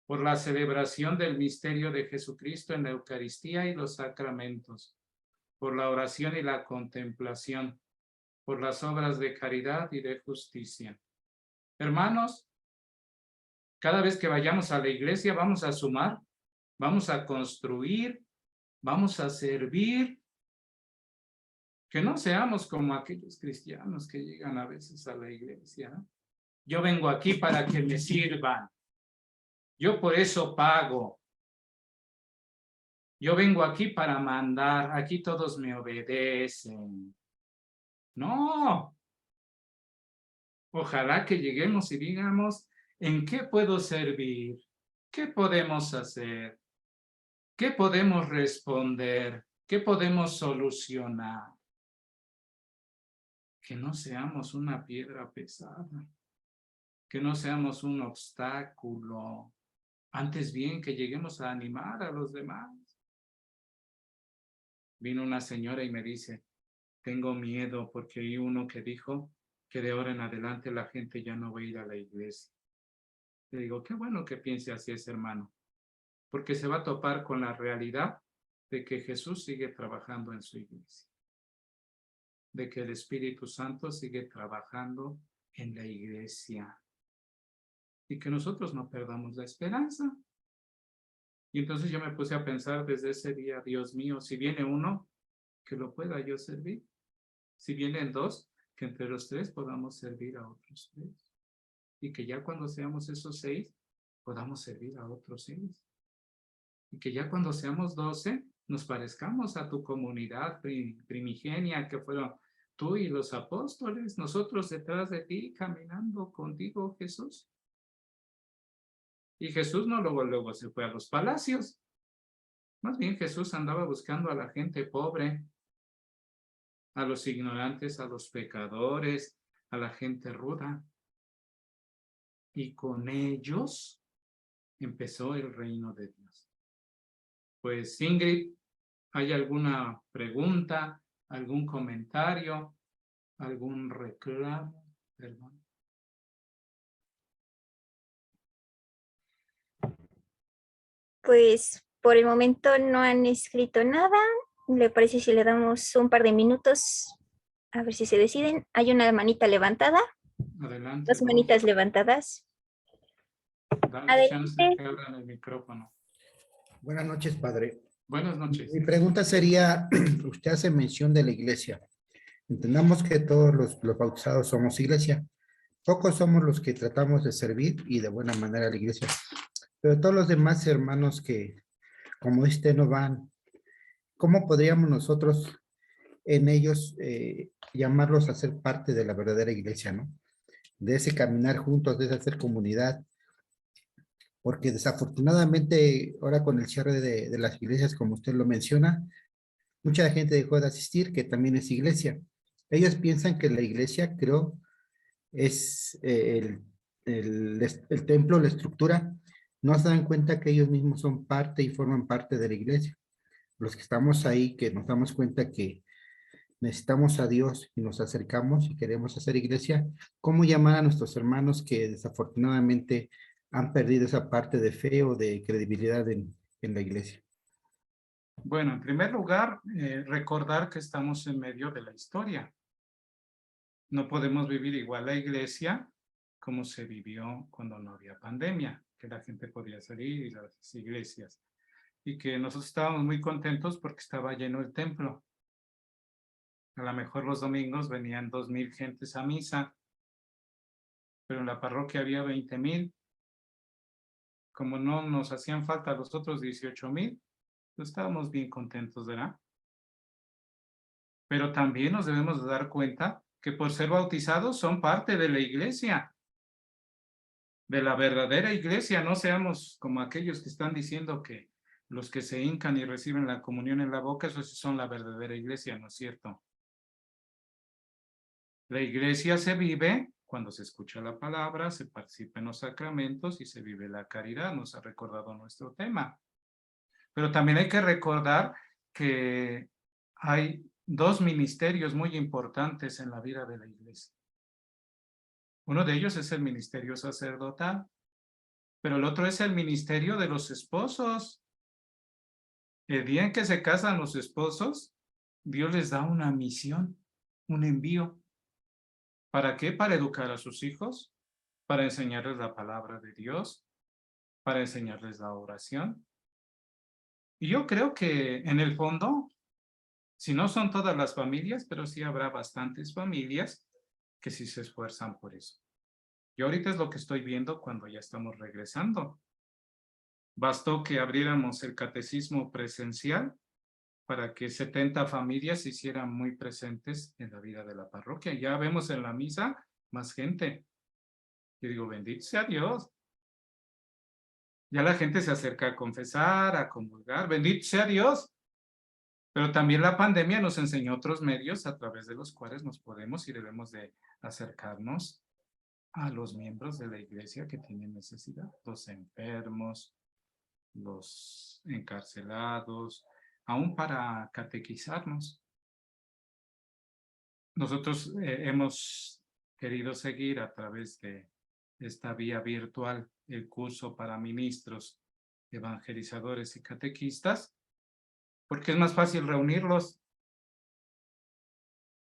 por la celebración del misterio de Jesucristo en la Eucaristía y los sacramentos, por la oración y la contemplación, por las obras de caridad y de justicia. Hermanos, cada vez que vayamos a la iglesia vamos a sumar, vamos a construir, vamos a servir. Que no seamos como aquellos cristianos que llegan a veces a la iglesia, ¿no? Yo vengo aquí para que me sirvan. Yo por eso pago. Yo vengo aquí para mandar. Aquí todos me obedecen. No. Ojalá que lleguemos y digamos, ¿en qué puedo servir? ¿Qué podemos hacer? ¿Qué podemos responder? ¿Qué podemos solucionar? Que no seamos una piedra pesada. Que no seamos un obstáculo. Antes bien, que lleguemos a animar a los demás. Vino una señora y me dice, tengo miedo porque hay uno que dijo que de ahora en adelante la gente ya no va a ir a la iglesia. Le digo, qué bueno que piense así ese hermano, porque se va a topar con la realidad de que Jesús sigue trabajando en su iglesia, de que el Espíritu Santo sigue trabajando en la iglesia y que nosotros no perdamos la esperanza. Y entonces yo me puse a pensar desde ese día, Dios mío, si viene uno, que lo pueda yo servir. Si vienen dos, que entre los tres podamos servir a otros tres. Y que ya cuando seamos esos 6, podamos servir a otros 6. Y que ya cuando seamos 12, nos parezcamos a tu comunidad primigenia, que fueron tú y los apóstoles, nosotros detrás de ti, caminando contigo, Jesús. Y Jesús no luego se fue a los palacios. Más bien Jesús andaba buscando a la gente pobre, a los ignorantes, a los pecadores, a la gente ruda. Y con ellos empezó el reino de Dios. Pues Ingrid, ¿hay alguna pregunta, algún comentario, algún reclamo? Perdón. Pues por el momento no han escrito nada. ¿Le parece si le damos un par de minutos a ver si se deciden? Hay una manita levantada. Adelante. Dos manitas levantadas. Dale chance que abran el micrófono. Buenas noches, padre. Buenas noches. Mi pregunta sería, usted hace mención de la iglesia. Entendamos que todos los bautizados somos iglesia. Pocos somos los que tratamos de servir y de buena manera a la iglesia. Pero todos los demás hermanos que, como usted, no van, ¿cómo podríamos nosotros en ellos llamarlos a ser parte de la verdadera iglesia, ¿no? De ese caminar juntos, de ese hacer comunidad, porque desafortunadamente ahora con el cierre de las iglesias, como usted lo menciona, mucha gente dejó de asistir, que también es iglesia. Ellos piensan que la iglesia, creo, es el templo, la estructura. No se dan cuenta que ellos mismos son parte y forman parte de la iglesia. Los que estamos ahí, que nos damos cuenta que necesitamos a Dios y nos acercamos y queremos hacer iglesia, ¿cómo llamar a nuestros hermanos que desafortunadamente han perdido esa parte de fe o de credibilidad en la iglesia? Bueno, en primer lugar, recordar que estamos en medio de la historia. No podemos vivir igual la iglesia como se vivió cuando no había pandemia, que la gente podía salir y las iglesias. Y que nosotros estábamos muy contentos porque estaba lleno el templo. A lo mejor los domingos venían 2,000 gentes a misa, pero en la parroquia había 20,000. Como no nos hacían falta los otros 18,000, pues estábamos bien contentos, ¿verdad? Pero también nos debemos de dar cuenta que por ser bautizados son parte de la iglesia, de la verdadera iglesia. No seamos como aquellos que están diciendo que los que se hincan y reciben la comunión en la boca, esos son la verdadera iglesia, ¿no es cierto? La iglesia se vive cuando se escucha la palabra, se participa en los sacramentos y se vive la caridad, nos ha recordado nuestro tema. Pero también hay que recordar que hay 2 ministerios muy importantes en la vida de la iglesia. Uno de ellos es el ministerio sacerdotal, pero el otro es el ministerio de los esposos. El día en que se casan los esposos, Dios les da una misión, un envío. ¿Para qué? Para educar a sus hijos, para enseñarles la palabra de Dios, para enseñarles la oración. Y yo creo que en el fondo, si no son todas las familias, pero sí habrá bastantes familias que sí se esfuerzan por eso. Y ahorita es lo que estoy viendo cuando ya estamos regresando. Bastó que abriéramos el catecismo presencial para que 70 familias se hicieran muy presentes en la vida de la parroquia. Ya vemos en la misa más gente. Yo digo, bendito sea Dios. Ya la gente se acerca a confesar, a comulgar. Bendito sea Dios. Pero también la pandemia nos enseñó otros medios a través de los cuales nos podemos y debemos de acercarnos a los miembros de la iglesia que tienen necesidad. Los enfermos, los encarcelados, aún para catequizarnos. Nosotros hemos querido seguir a través de esta vía virtual el curso para ministros, evangelizadores y catequistas, porque es más fácil reunirlos.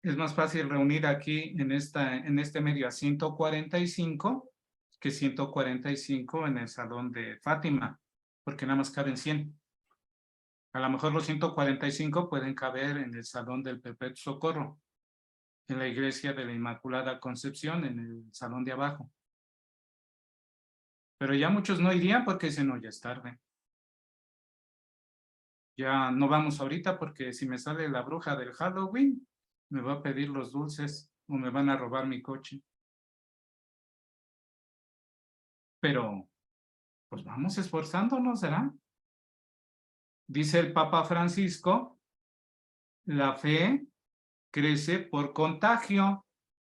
Es más fácil reunir aquí en este medio a 145 que 145 en el salón de Fátima, porque nada más caben 100. A lo mejor los 145 pueden caber en el salón del Perpetuo Socorro, en la iglesia de la Inmaculada Concepción, en el salón de abajo. Pero ya muchos no irían porque dicen, no, ya es tarde. Ya no vamos ahorita porque si me sale la bruja del Halloween, me va a pedir los dulces o me van a robar mi coche. Pero, pues vamos esforzándonos, ¿será? Dice el Papa Francisco, la fe crece por contagio,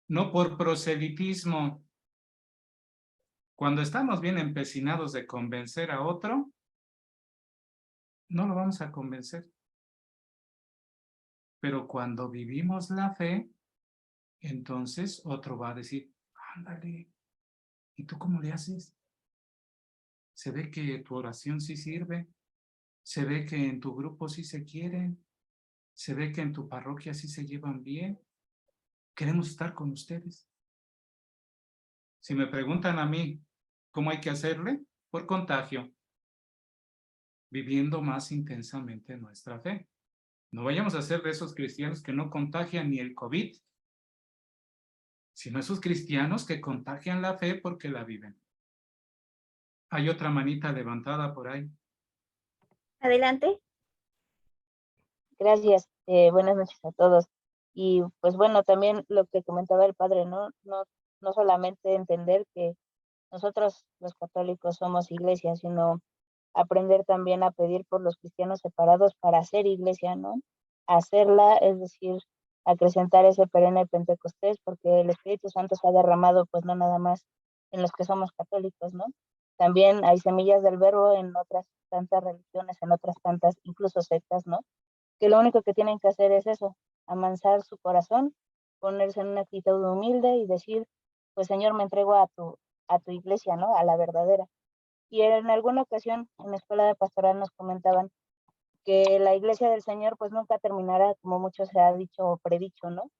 no por proselitismo. Cuando estamos bien empecinados de convencer a otro, no lo vamos a convencer. Pero cuando vivimos la fe, entonces otro va a decir, ándale, ¿y tú cómo le haces? Se ve que tu oración sí sirve, se ve que en tu grupo sí se quieren, se ve que en tu parroquia sí se llevan bien. Queremos estar con ustedes. Si me preguntan a mí cómo hay que hacerle, por contagio, viviendo más intensamente nuestra fe. No vayamos a ser de esos cristianos que no contagian ni el COVID, sino esos cristianos que contagian la fe porque la viven. Hay otra manita levantada por ahí. Adelante. Gracias, buenas noches a todos. Y pues bueno, también lo que comentaba el padre, ¿no? No solamente entender que nosotros los católicos somos iglesia, sino aprender también a pedir por los cristianos separados para hacer iglesia, ¿no? Hacerla, es decir, acrecentar ese perenne Pentecostés, porque el Espíritu Santo se ha derramado, pues no nada más en los que somos católicos, ¿no? También hay semillas del verbo en otras tantas religiones, en otras tantas, incluso sectas, ¿no? Que lo único que tienen que hacer es eso, amansar su corazón, ponerse en una actitud humilde y decir, pues Señor, me entrego a tu iglesia, ¿no? A la verdadera. Y en alguna ocasión en la escuela de pastoral nos comentaban que la iglesia del Señor pues nunca terminará, como mucho se ha dicho o predicho, ¿no?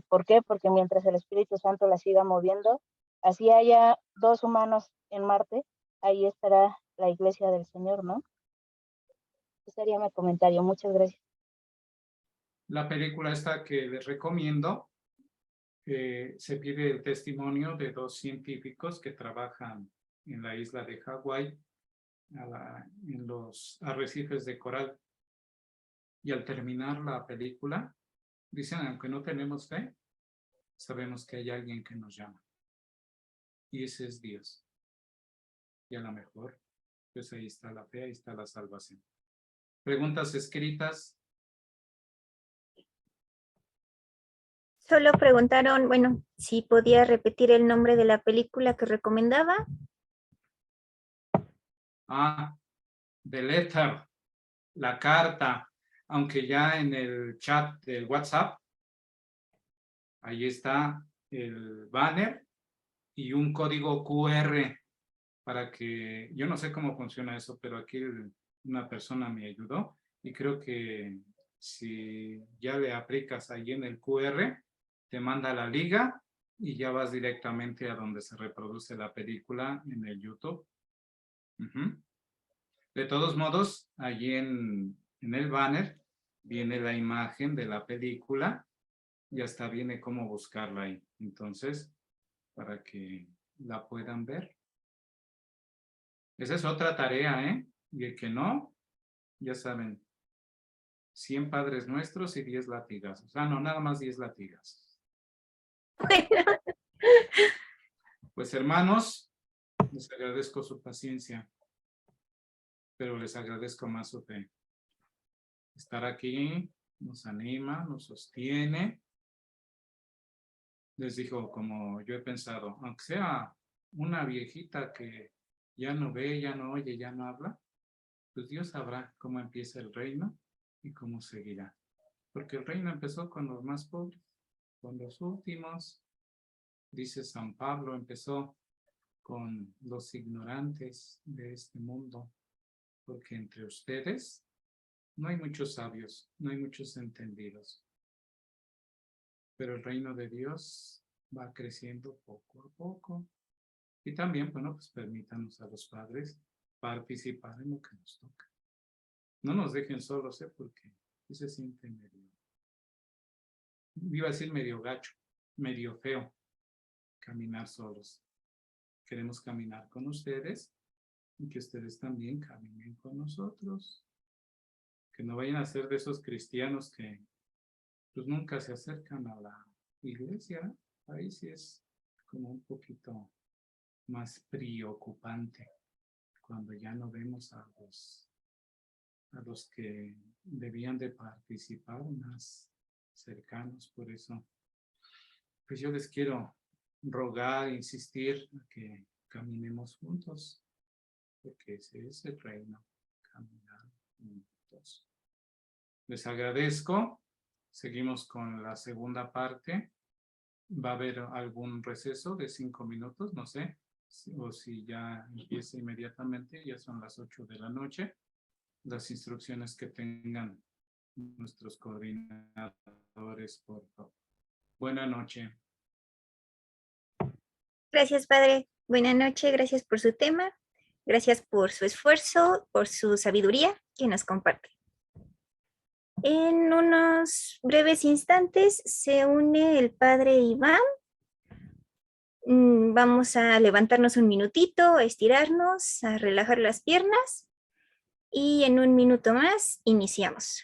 ¿Por qué? Porque mientras el Espíritu Santo la siga moviendo, así haya 2 humanos en Marte, ahí estará la iglesia del Señor, ¿no? Ese sería mi comentario. Muchas gracias. La película esta que les recomiendo, se pide el testimonio de 2 científicos que trabajan en la isla de Hawái, en los arrecifes de coral. Y al terminar la película, dicen, aunque no tenemos fe, sabemos que hay alguien que nos llama. Y ese es Dios. Y a lo mejor, pues ahí está la fe, ahí está la salvación. ¿Preguntas escritas? Solo preguntaron, bueno, si podía repetir el nombre de la película que recomendaba. The Letter, la carta, aunque ya en el chat del WhatsApp, ahí está el banner y un código QR para que, yo no sé cómo funciona eso, pero aquí una persona me ayudó y creo que si ya le aplicas ahí en el QR, te manda la liga y ya vas directamente a donde se reproduce la película en el YouTube. De todos modos, allí en el banner viene la imagen de la película y hasta viene cómo buscarla ahí. Entonces, para que la puedan ver. Esa es otra tarea, ¿eh? Y el que no, ya saben, 100 Padres Nuestros y 10 latigazos. No, nada más 10 latigazos. Bueno. Pues hermanos, les agradezco su paciencia, pero les agradezco más su fe. Estar aquí nos anima, nos sostiene. Les digo, como yo he pensado, aunque sea una viejita que ya no ve, ya no oye, ya no habla, pues Dios sabrá cómo empieza el reino y cómo seguirá. Porque el reino empezó con los más pobres, con los últimos. Dice San Pablo, empezó con los ignorantes de este mundo, porque entre ustedes no hay muchos sabios, no hay muchos entendidos. Pero el reino de Dios va creciendo poco a poco. Y también, bueno, pues permítanos a los padres participar en lo que nos toca. No nos dejen solos, porque se siente medio, iba a decir medio gacho, medio feo, caminar solos. Queremos caminar con ustedes y que ustedes también caminen con nosotros. Que no vayan a ser de esos cristianos que pues nunca se acercan a la iglesia. Ahí sí es como un poquito más preocupante cuando ya no vemos a los que debían de participar más cercanos. Por eso, pues yo les quiero rogar, insistir a que caminemos juntos, porque ese es el reino, caminar juntos. Les agradezco. Seguimos con la segunda parte. Va a haber algún receso de 5 minutos, no sé, o si ya empieza inmediatamente, ya son las 8 de la noche. Las instrucciones que tengan nuestros coordinadores, por favor. Buenas noches. Gracias, padre. Buenas noches, gracias por su tema. Gracias por su esfuerzo, por su sabiduría que nos comparte. En unos breves instantes se une el padre Iván. Vamos a levantarnos un minutito, a estirarnos, a relajar las piernas y en un minuto más iniciamos.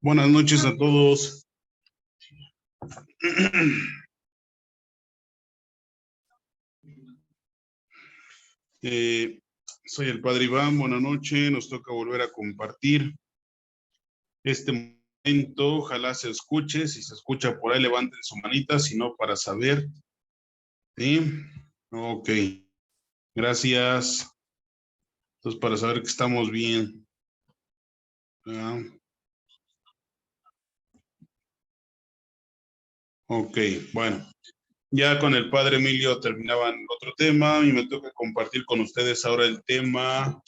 Buenas noches a todos. Soy el Padre Iván, buenas noches. Nos toca volver a compartir este momento. Ojalá se escuche. Si se escucha por ahí, levanten su manita, si no, para saber. ¿Sí? Ok. Gracias. Entonces, para saber que estamos bien. Ok, bueno. Ya con el Padre Emilio terminaban otro tema y me toca compartir con ustedes ahora el tema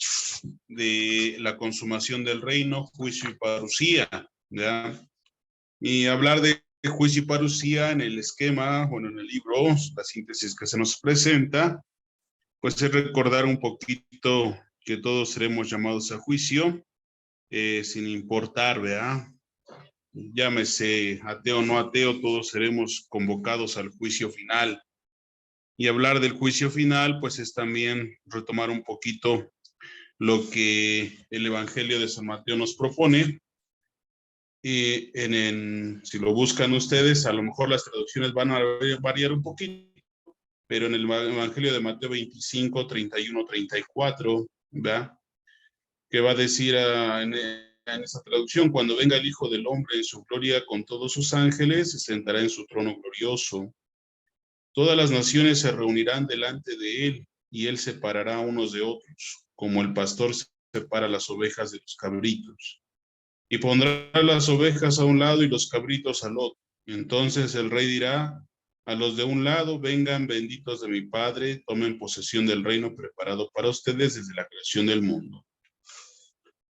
de la consumación del reino, juicio y parucía, ¿ya? Y hablar de juicio y parucía en el esquema, bueno, en el libro, la síntesis que se nos presenta, pues es recordar un poquito que todos seremos llamados a juicio, sin importar, ¿verdad? Llámese ateo o no ateo, todos seremos convocados al juicio final. Y hablar del juicio final, pues es también retomar un poquito lo que el Evangelio de San Mateo nos propone. Y si lo buscan ustedes, a lo mejor las traducciones van a variar un poquito, pero en el Evangelio de Mateo 25, 31, 34, ¿verdad? Que va a decir en esa traducción: cuando venga el Hijo del Hombre en su gloria con todos sus ángeles, se sentará en su trono glorioso. Todas las naciones se reunirán delante de él, y él separará unos de otros, como el pastor separa las ovejas de los cabritos. Y pondrá las ovejas a un lado y los cabritos al otro. Entonces el rey dirá a los de un lado: vengan, benditos de mi Padre, tomen posesión del reino preparado para ustedes desde la creación del mundo.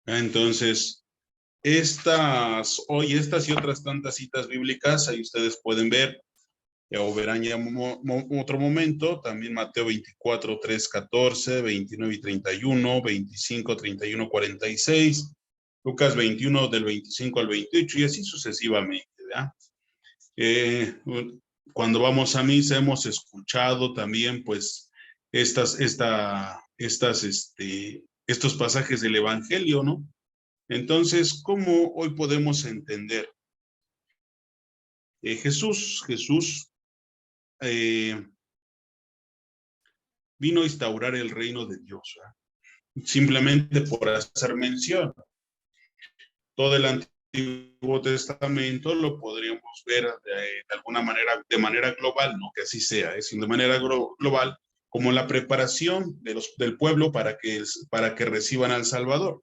Entonces, estas y otras tantas citas bíblicas, ahí ustedes pueden ver, o verán ya otro momento, también Mateo 24, 3, 14, 29 y 31, 25, 31, 46, Lucas 21 del 25 al 28 y así sucesivamente, ¿verdad? Cuando vamos a misa hemos escuchado también pues estos pasajes del Evangelio, ¿no? Entonces, ¿cómo hoy podemos entender? Jesús vino a instaurar el reino de Dios, ¿verdad? Simplemente por hacer mención. Todo el Antiguo Testamento lo podríamos ver de alguna manera, de manera global, no que así sea, sino de manera global, como la preparación del pueblo para que reciban al Salvador.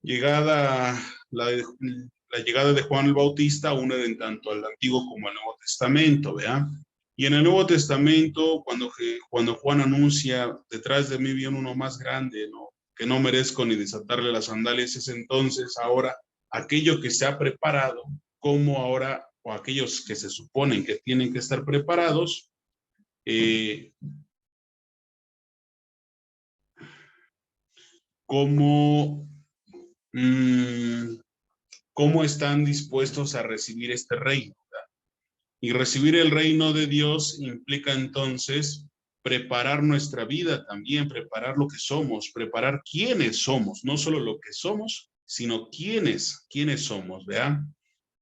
La llegada de Juan el Bautista une en tanto al Antiguo como al Nuevo Testamento, ¿verdad? Y en el Nuevo Testamento, cuando Juan anuncia: detrás de mí viene uno más grande, ¿no?, que no merezco ni desatarle las sandalias, es entonces ahora aquello que se ha preparado, como ahora, o aquellos que se suponen que tienen que estar preparados, cómo están dispuestos a recibir este reino, ¿verdad? Y recibir el reino de Dios implica entonces preparar nuestra vida también, preparar lo que somos, preparar quiénes somos, no solo lo que somos, sino quiénes somos, ¿verdad?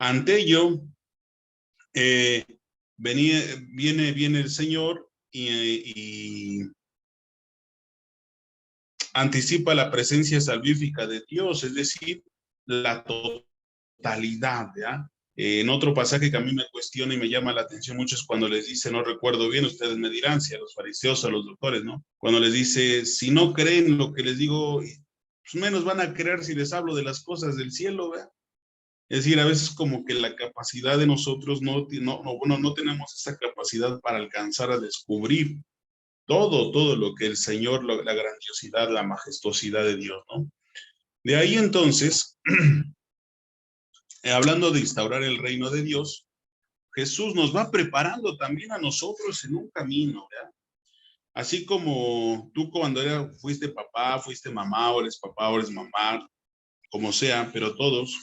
Ante ello, viene el Señor y anticipa la presencia salvífica de Dios, es decir, la totalidad, ¿verdad? En otro pasaje que a mí me cuestiona y me llama la atención mucho es cuando les dice, no recuerdo bien, ustedes me dirán, si a los fariseos o a los doctores, ¿no? Cuando les dice: si no creen lo que les digo, pues menos van a creer si les hablo de las cosas del cielo, ¿verdad? Es decir, a veces como que la capacidad de nosotros no tenemos esa capacidad para alcanzar a descubrir todo lo que el Señor, la grandiosidad, la majestuosidad de Dios, ¿no? De ahí entonces, hablando de instaurar el reino de Dios, Jesús nos va preparando también a nosotros en un camino, ¿verdad? Así como tú cuando fuiste papá, fuiste mamá, o eres papá, o eres mamá, como sea, pero todos,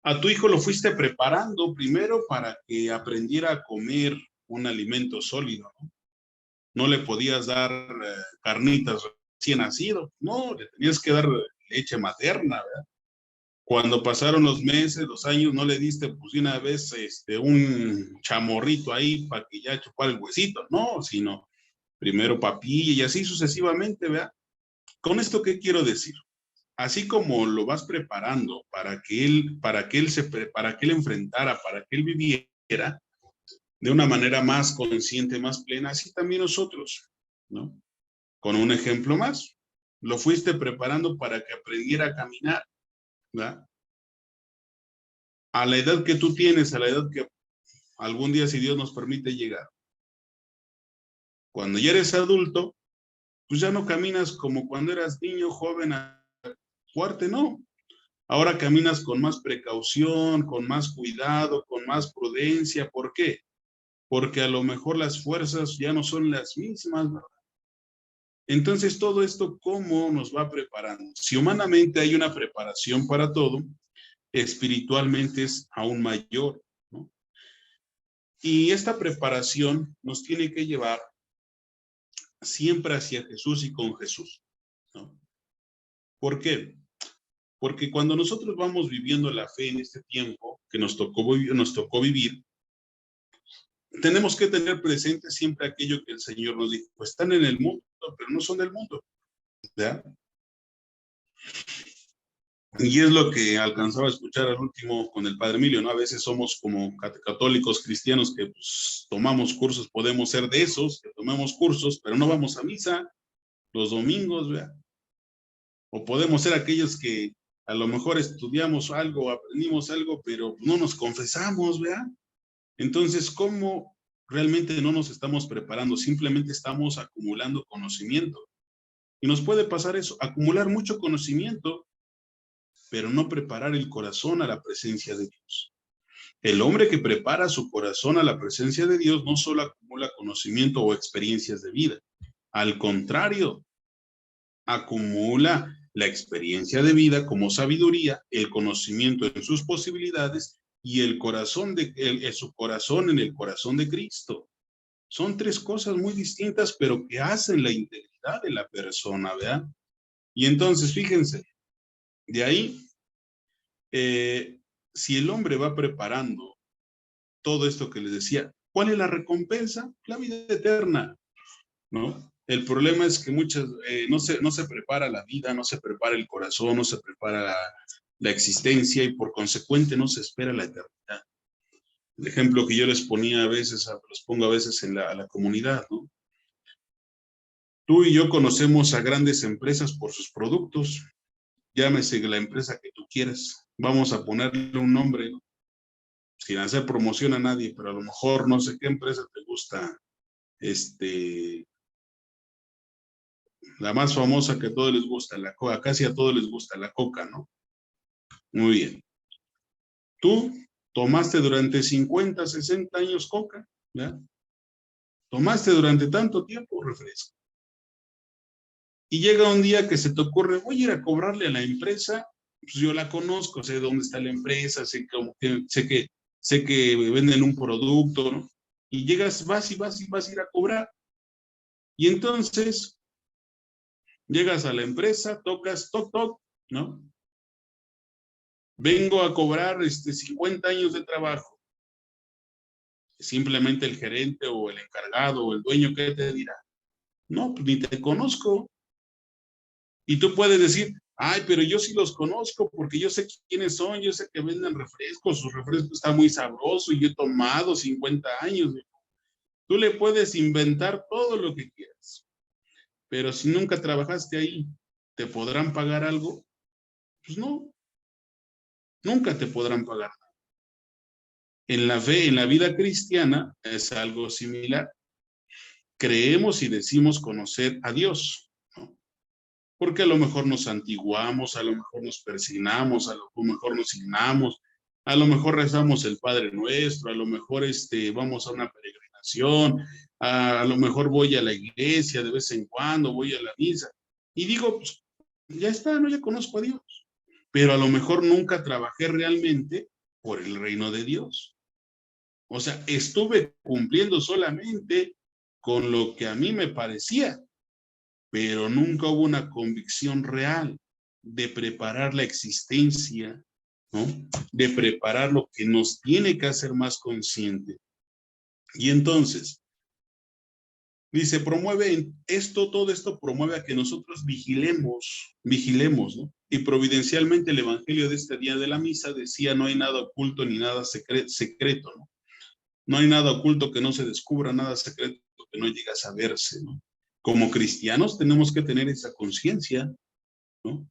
a tu hijo lo fuiste preparando primero para que aprendiera a comer un alimento sólido, ¿no? No le podías dar carnitas recién nacido, no, le tenías que dar leche materna, ¿verdad? Cuando pasaron los meses, los años, no le diste pues de una vez un chamorrito ahí para que ya chupara el huesito, no, sino primero papilla y así sucesivamente, ¿verdad? Con esto, ¿qué quiero decir? Así como lo vas preparando para que él enfrentara, para que él viviera de una manera más consciente, más plena, así también nosotros, ¿no? Con un ejemplo más, lo fuiste preparando para que aprendiera a caminar, ¿verdad? A la edad que tú tienes, a la edad que algún día, si Dios nos permite llegar. Cuando ya eres adulto, pues ya no caminas como cuando eras niño, joven, fuerte, no. Ahora caminas con más precaución, con más cuidado, con más prudencia. ¿Por qué? Porque a lo mejor las fuerzas ya no son las mismas, ¿verdad? Entonces, todo esto, ¿cómo nos va preparando? Si humanamente hay una preparación para todo, espiritualmente es aún mayor, ¿no? Y esta preparación nos tiene que llevar siempre hacia Jesús y con Jesús, ¿no? ¿Por qué? Porque cuando nosotros vamos viviendo la fe en este tiempo que nos tocó vivir, tenemos que tener presente siempre aquello que el Señor nos dijo. Pues están en el mundo, pero no son del mundo, ¿verdad? Y es lo que alcanzaba a escuchar al último con el Padre Emilio, ¿no? A veces somos como católicos cristianos que pues, tomamos cursos, podemos ser de esos, que tomamos cursos, pero no vamos a misa los domingos, ¿verdad? O podemos ser aquellos que a lo mejor estudiamos algo, aprendimos algo, pero no nos confesamos, ¿verdad? Entonces, ¿cómo realmente no nos estamos preparando? Simplemente estamos acumulando conocimiento. Y nos puede pasar eso, acumular mucho conocimiento, pero no preparar el corazón a la presencia de Dios. El hombre que prepara su corazón a la presencia de Dios no solo acumula conocimiento o experiencias de vida, al contrario, acumula la experiencia de vida como sabiduría, el conocimiento en sus posibilidades y el corazón su corazón en el corazón de Cristo. Son tres cosas muy distintas, pero que hacen la integridad de la persona, ¿verdad? Y entonces, fíjense, de ahí, si el hombre va preparando todo esto que les decía, ¿cuál es la recompensa? La vida eterna, ¿no? El problema es que no se prepara la vida, no se prepara el corazón, no se prepara la existencia y por consecuente no se espera la eternidad. El ejemplo que yo les ponía los pongo a veces a la comunidad, ¿no? Tú y yo conocemos a grandes empresas por sus productos. Llámese la empresa que tú quieras. Vamos a ponerle un nombre, ¿no? Sin hacer promoción a nadie, pero a lo mejor no sé qué empresa te gusta, la más famosa que a todos les gusta, la Coca, casi a todos les gusta, la Coca, ¿no? Muy bien. Tú tomaste durante 50, 60 años Coca, ¿verdad? Tomaste durante tanto tiempo refresco. Y llega un día que se te ocurre, voy a ir a cobrarle a la empresa, pues yo la conozco, sé dónde está la empresa, sé que venden un producto, ¿no? Y llegas, vas a ir a cobrar. Y entonces, llegas a la empresa, tocas, toc, toc, ¿no? Vengo a cobrar 50 años de trabajo. Simplemente el gerente o el encargado o el dueño, ¿qué te dirá? No, pues ni te conozco. Y tú puedes decir, ay, pero yo sí los conozco porque yo sé quiénes son, yo sé que venden refrescos, su refresco está muy sabroso y yo he tomado 50 años. Tú le puedes inventar todo lo que quieras. Pero si nunca trabajaste ahí, ¿te podrán pagar algo? Pues no. Nunca te podrán pagar. En la fe, en la vida cristiana, es algo similar. Creemos y decimos conocer a Dios, ¿no? Porque a lo mejor nos santiguamos, a lo mejor nos persignamos, a lo mejor nos signamos, a lo mejor rezamos el Padre Nuestro, a lo mejor vamos a una peregrinación, a lo mejor voy a la iglesia de vez en cuando, voy a la misa. Y digo, pues, ya está, ¿no? Ya conozco a Dios. Pero a lo mejor nunca trabajé realmente por el reino de Dios. O sea, estuve cumpliendo solamente con lo que a mí me parecía, pero nunca hubo una convicción real de preparar la existencia ¿no? De preparar lo que nos tiene que hacer más consciente. Y entonces, dice, promueve esto, todo esto promueve a que nosotros vigilemos, ¿no? Y providencialmente el evangelio de este día de la misa decía, no hay nada oculto ni nada secreto, ¿no? No hay nada oculto que no se descubra, nada secreto que no llegue a saberse, ¿no? Como cristianos tenemos que tener esa conciencia, ¿no?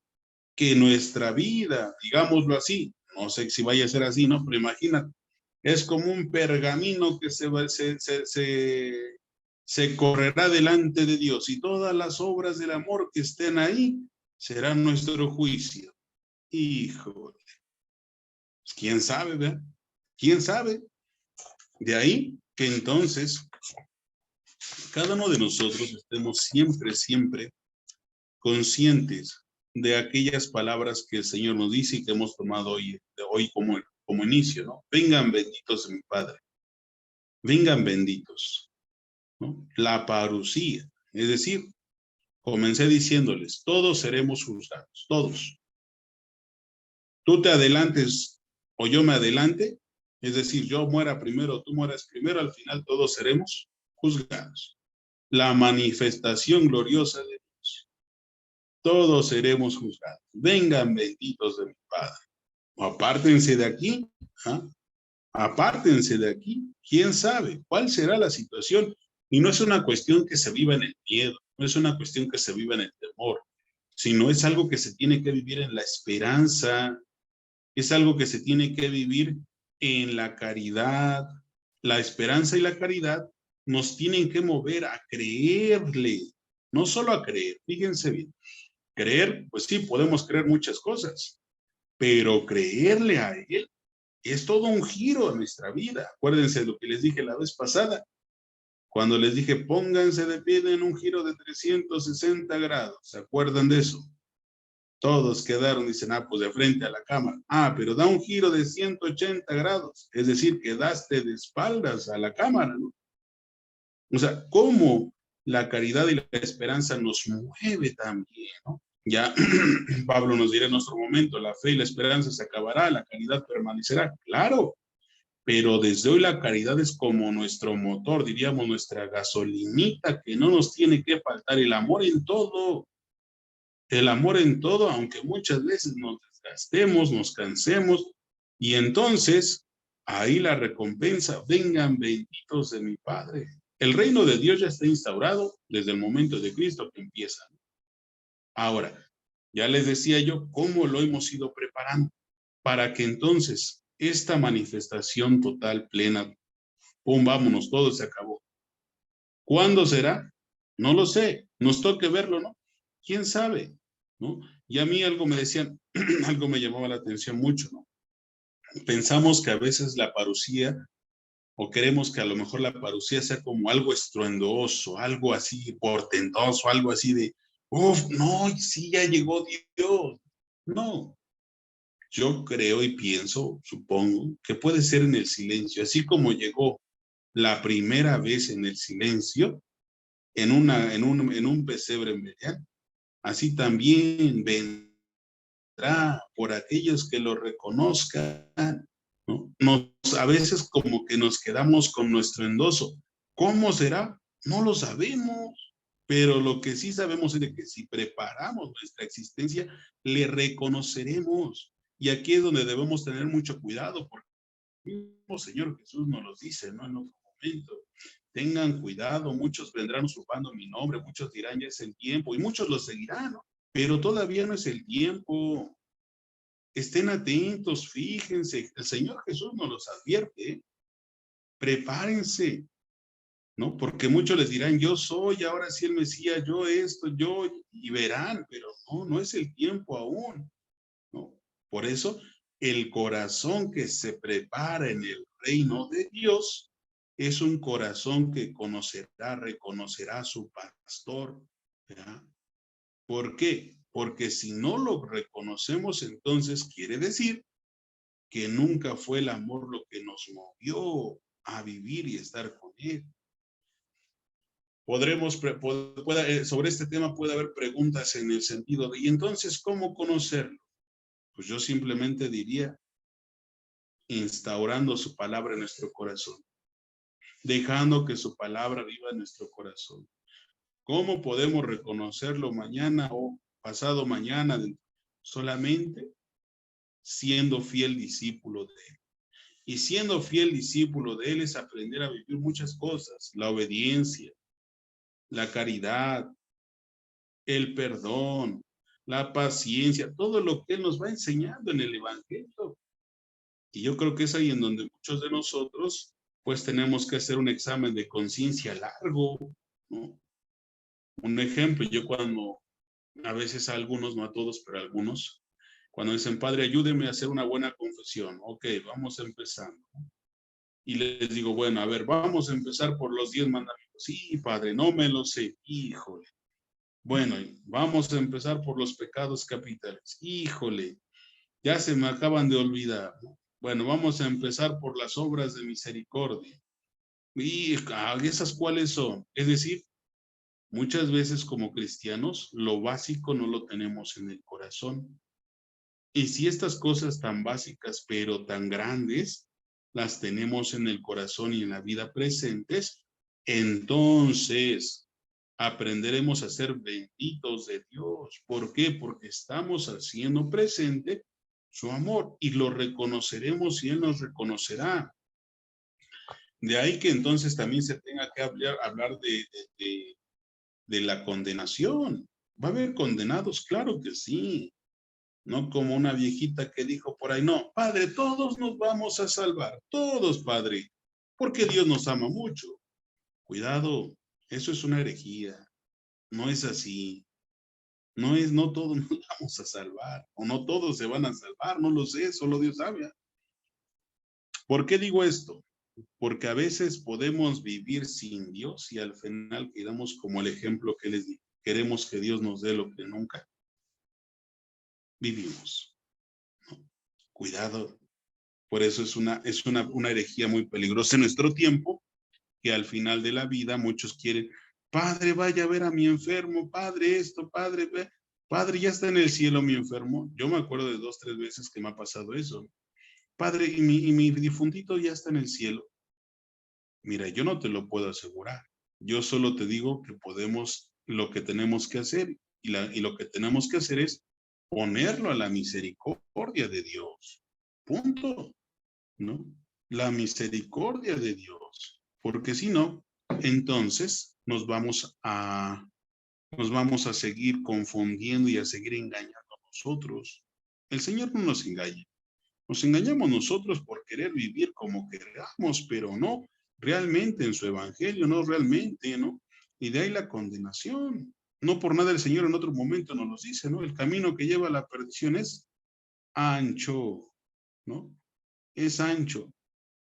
Que nuestra vida, digámoslo así, no sé si vaya a ser así, ¿no? Pero imagínate, es como un pergamino que se correrá delante de Dios y todas las obras del amor que estén ahí serán nuestro juicio. Híjole. Pues, ¿quién sabe, verdad? ¿Quién sabe? De ahí que entonces cada uno de nosotros estemos siempre conscientes de aquellas palabras que el Señor nos dice y que hemos tomado hoy como inicio, ¿no? Vengan benditos de mi Padre. Vengan benditos, ¿no? La parusía, es decir, comencé diciéndoles, todos seremos juzgados, todos. Tú te adelantes o yo me adelante, es decir, yo muera primero, tú mueras primero, al final todos seremos juzgados. La manifestación gloriosa de Dios. Todos seremos juzgados. Vengan benditos de mi Padre. Apártense de aquí, ¿ah? Apártense de aquí. ¿Quién sabe cuál será la situación? Y no es una cuestión que se viva en el miedo, no es una cuestión que se viva en el temor, sino es algo que se tiene que vivir en la esperanza, es algo que se tiene que vivir en la caridad. La esperanza y la caridad nos tienen que mover a creerle, no solo a creer, fíjense bien. Creer, pues sí, podemos creer muchas cosas, pero creerle a Él es todo un giro en nuestra vida. Acuérdense de lo que les dije la vez pasada, cuando les dije, pónganse de pie en un giro de 360 grados. ¿Se acuerdan de eso? Todos quedaron, dicen, pues de frente a la cámara. Pero da un giro de 180 grados. Es decir, quedaste de espaldas a la cámara, ¿no? O sea, cómo la caridad y la esperanza nos mueve también, ¿no? Ya Pablo nos dirá en nuestro momento, la fe y la esperanza se acabará, la caridad permanecerá. Claro, pero desde hoy la caridad es como nuestro motor, diríamos, nuestra gasolinita, que no nos tiene que faltar el amor en todo. El amor en todo, aunque muchas veces nos desgastemos, nos cansemos, y entonces ahí la recompensa, vengan benditos de mi Padre. El reino de Dios ya está instaurado desde el momento de Cristo que empieza. Ahora, ya les decía yo cómo lo hemos ido preparando para que entonces esta manifestación total, plena, pum, vámonos, todo se acabó. ¿Cuándo será? No lo sé, nos toque verlo, ¿no? ¿Quién sabe? ¿No? Y a mí algo me decían, algo me llamaba la atención mucho, ¿no? Pensamos que a veces la parusía, o queremos que a lo mejor la parusía sea como algo estruendoso, algo así portentoso, algo así de, no, sí, ya llegó Dios. No, yo creo y pienso, supongo, que puede ser en el silencio, así como llegó la primera vez en el silencio, en un pesebre en Belén, así también vendrá por aquellos que lo reconozcan, ¿no? A veces como que nos quedamos con nuestro endoso. ¿Cómo será? No lo sabemos, pero lo que sí sabemos es de que si preparamos nuestra existencia, le reconoceremos. Y aquí es donde debemos tener mucho cuidado, porque el mismo Señor Jesús nos lo dice, ¿no? En otro momento. Tengan cuidado, muchos vendrán usurpando mi nombre, muchos dirán ya es el tiempo, y muchos lo seguirán, ¿no? Pero todavía no es el tiempo. Estén atentos, fíjense, el Señor Jesús nos los advierte, ¿eh? Prepárense, ¿no? Porque muchos les dirán, yo soy, ahora sí el Mesías, yo esto, yo, y verán, pero no es el tiempo aún, ¿no? Por eso, el corazón que se prepara en el reino de Dios es un corazón que reconocerá a su pastor, ¿verdad? ¿Por qué? Porque si no lo reconocemos, entonces quiere decir que nunca fue el amor lo que nos movió a vivir y estar con Él. Sobre este tema puede haber preguntas en el sentido de, ¿y entonces cómo conocerlo? Pues yo simplemente diría, instaurando su palabra en nuestro corazón, dejando que su palabra viva en nuestro corazón. ¿Cómo podemos reconocerlo mañana o pasado mañana? Solamente siendo fiel discípulo de Él. Y siendo fiel discípulo de Él es aprender a vivir muchas cosas: la obediencia, la caridad, el perdón, la paciencia, todo lo que Él nos va enseñando en el Evangelio. Y yo creo que es ahí en donde muchos de nosotros pues tenemos que hacer un examen de conciencia largo, ¿no? Un ejemplo, yo cuando a veces a algunos, no a todos, pero a algunos, cuando dicen, Padre, ayúdeme a hacer una buena confesión. Ok, vamos empezando. Y les digo, bueno, a ver, vamos a empezar por los 10 mandamientos. Sí, Padre, no me lo sé. Híjole. Bueno, vamos a empezar por los pecados capitales. Híjole, ya se me acaban de olvidar, ¿no? Bueno, vamos a empezar por las obras de misericordia. ¿Y esas cuáles son? Es decir, muchas veces como cristianos, lo básico no lo tenemos en el corazón. Y si estas cosas tan básicas, pero tan grandes, las tenemos en el corazón y en la vida presentes, entonces aprenderemos a ser benditos de Dios. ¿Por qué? Porque estamos haciendo presente su amor y lo reconoceremos y Él nos reconocerá. De ahí que entonces también se tenga que hablar de la condenación. ¿Va a haber condenados? Claro que sí. No como una viejita que dijo por ahí, no, Padre, todos nos vamos a salvar, todos, Padre, porque Dios nos ama mucho. Cuidado, eso es una herejía. No es así. No todos nos vamos a salvar, o no todos se van a salvar, no lo sé, solo Dios sabe. ¿Por qué digo esto? Porque a veces podemos vivir sin Dios y al final quedamos como el ejemplo que les di. Queremos que Dios nos dé lo que nunca vivimos. ¿No? Cuidado. Por eso es una herejía muy peligrosa en nuestro tiempo, que al final de la vida muchos quieren, Padre, vaya a ver a mi enfermo, Padre esto, Padre, Padre, ya está en el cielo mi enfermo. Yo me acuerdo de 2, 3 veces que me ha pasado eso. Padre, y mi difuntito ya está en el cielo. Mira, yo no te lo puedo asegurar. Yo solo te digo que podemos, lo que tenemos que hacer, y lo que tenemos que hacer es ponerlo a la misericordia de Dios. Punto. ¿No? La misericordia de Dios. Porque si no, entonces nos vamos a seguir confundiendo y a seguir engañando a nosotros. El Señor no nos engaña. Nos engañamos nosotros por querer vivir como queramos, pero no realmente en su evangelio, no realmente, ¿no? Y de ahí la condenación. No por nada el Señor en otro momento nos lo dice, ¿no? El camino que lleva a la perdición es ancho, ¿no? Es ancho.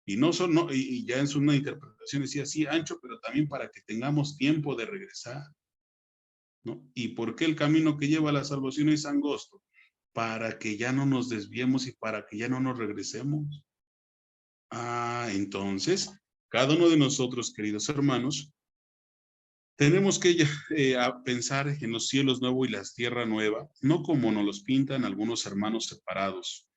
Y no solo, y ya en una interpretación decía, sí, ancho, pero también para que tengamos tiempo de regresar, ¿no? ¿Y por qué el camino que lleva a la salvación es angosto? Para que ya no nos desviemos y para que ya no nos regresemos. Entonces, cada uno de nosotros, queridos hermanos, tenemos que pensar en los cielos nuevos y la tierra nueva, no como nos los pintan algunos hermanos separados.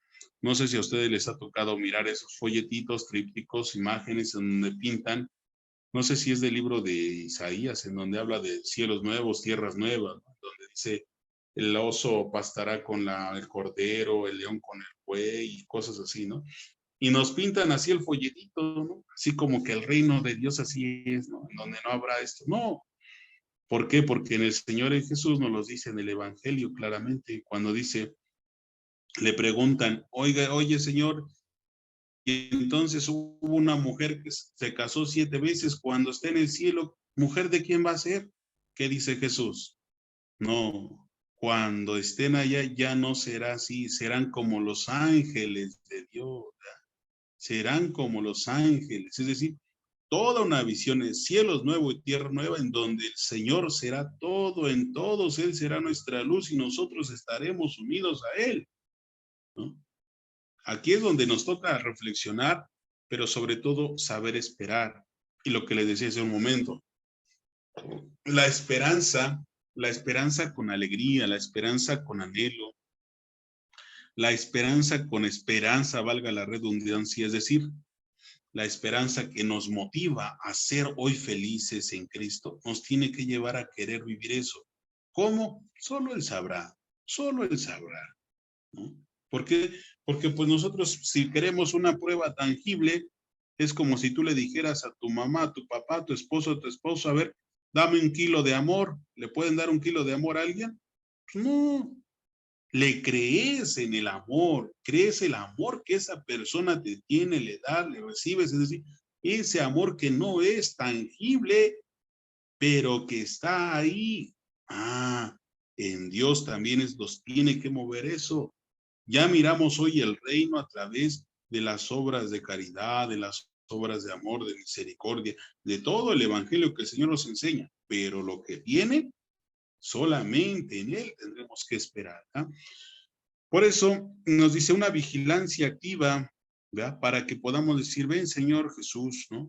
No sé si a ustedes les ha tocado mirar esos folletitos, trípticos, imágenes en donde pintan, no sé si es del libro de Isaías, en donde habla de cielos nuevos, tierras nuevas, ¿no? Donde dice, el oso pastará con el cordero, el león con el buey, y cosas así, ¿no? Y nos pintan así el folletito, ¿no? Así como que el reino de Dios así es, ¿no? En donde no habrá esto. No. ¿Por qué? Porque en el Señor Jesús nos lo dice en el Evangelio claramente, cuando dice, le preguntan, oye Señor, y entonces hubo una mujer que se casó 7 veces, cuando esté en el cielo, ¿mujer de quién va a ser? ¿Qué dice Jesús? No, cuando estén allá ya no será así, serán como los ángeles de Dios, ¿verdad? Serán como los ángeles, es decir, toda una visión de cielos nuevos y tierra nueva en donde el Señor será todo en todos, Él será nuestra luz y nosotros estaremos unidos a Él, ¿no? Aquí es donde nos toca reflexionar, pero sobre todo saber esperar. Y lo que les decía hace un momento, la esperanza con alegría, la esperanza con anhelo, La esperanza con esperanza, valga la redundancia, es decir, la esperanza que nos motiva a ser hoy felices en Cristo, nos tiene que llevar a querer vivir eso. ¿Cómo? Solo Él sabrá, ¿no? ¿Por qué? Porque pues nosotros si queremos una prueba tangible, es como si tú le dijeras a tu mamá, a tu papá, a tu esposo, a ver, dame 1 kilo de amor. ¿Le pueden dar 1 kilo de amor a alguien? Pues no. Le crees en el amor, crees el amor que esa persona te tiene, le da, le recibes, es decir, ese amor que no es tangible, pero que está ahí. En Dios también nos tiene que mover eso. Ya miramos hoy el reino a través de las obras de caridad, de las obras de amor, de misericordia, de todo el evangelio que el Señor nos enseña, pero lo que viene, solamente en Él tendremos que esperar. Por eso nos dice una vigilancia activa, ¿verdad? Para que podamos decir, ven Señor Jesús, ¿no?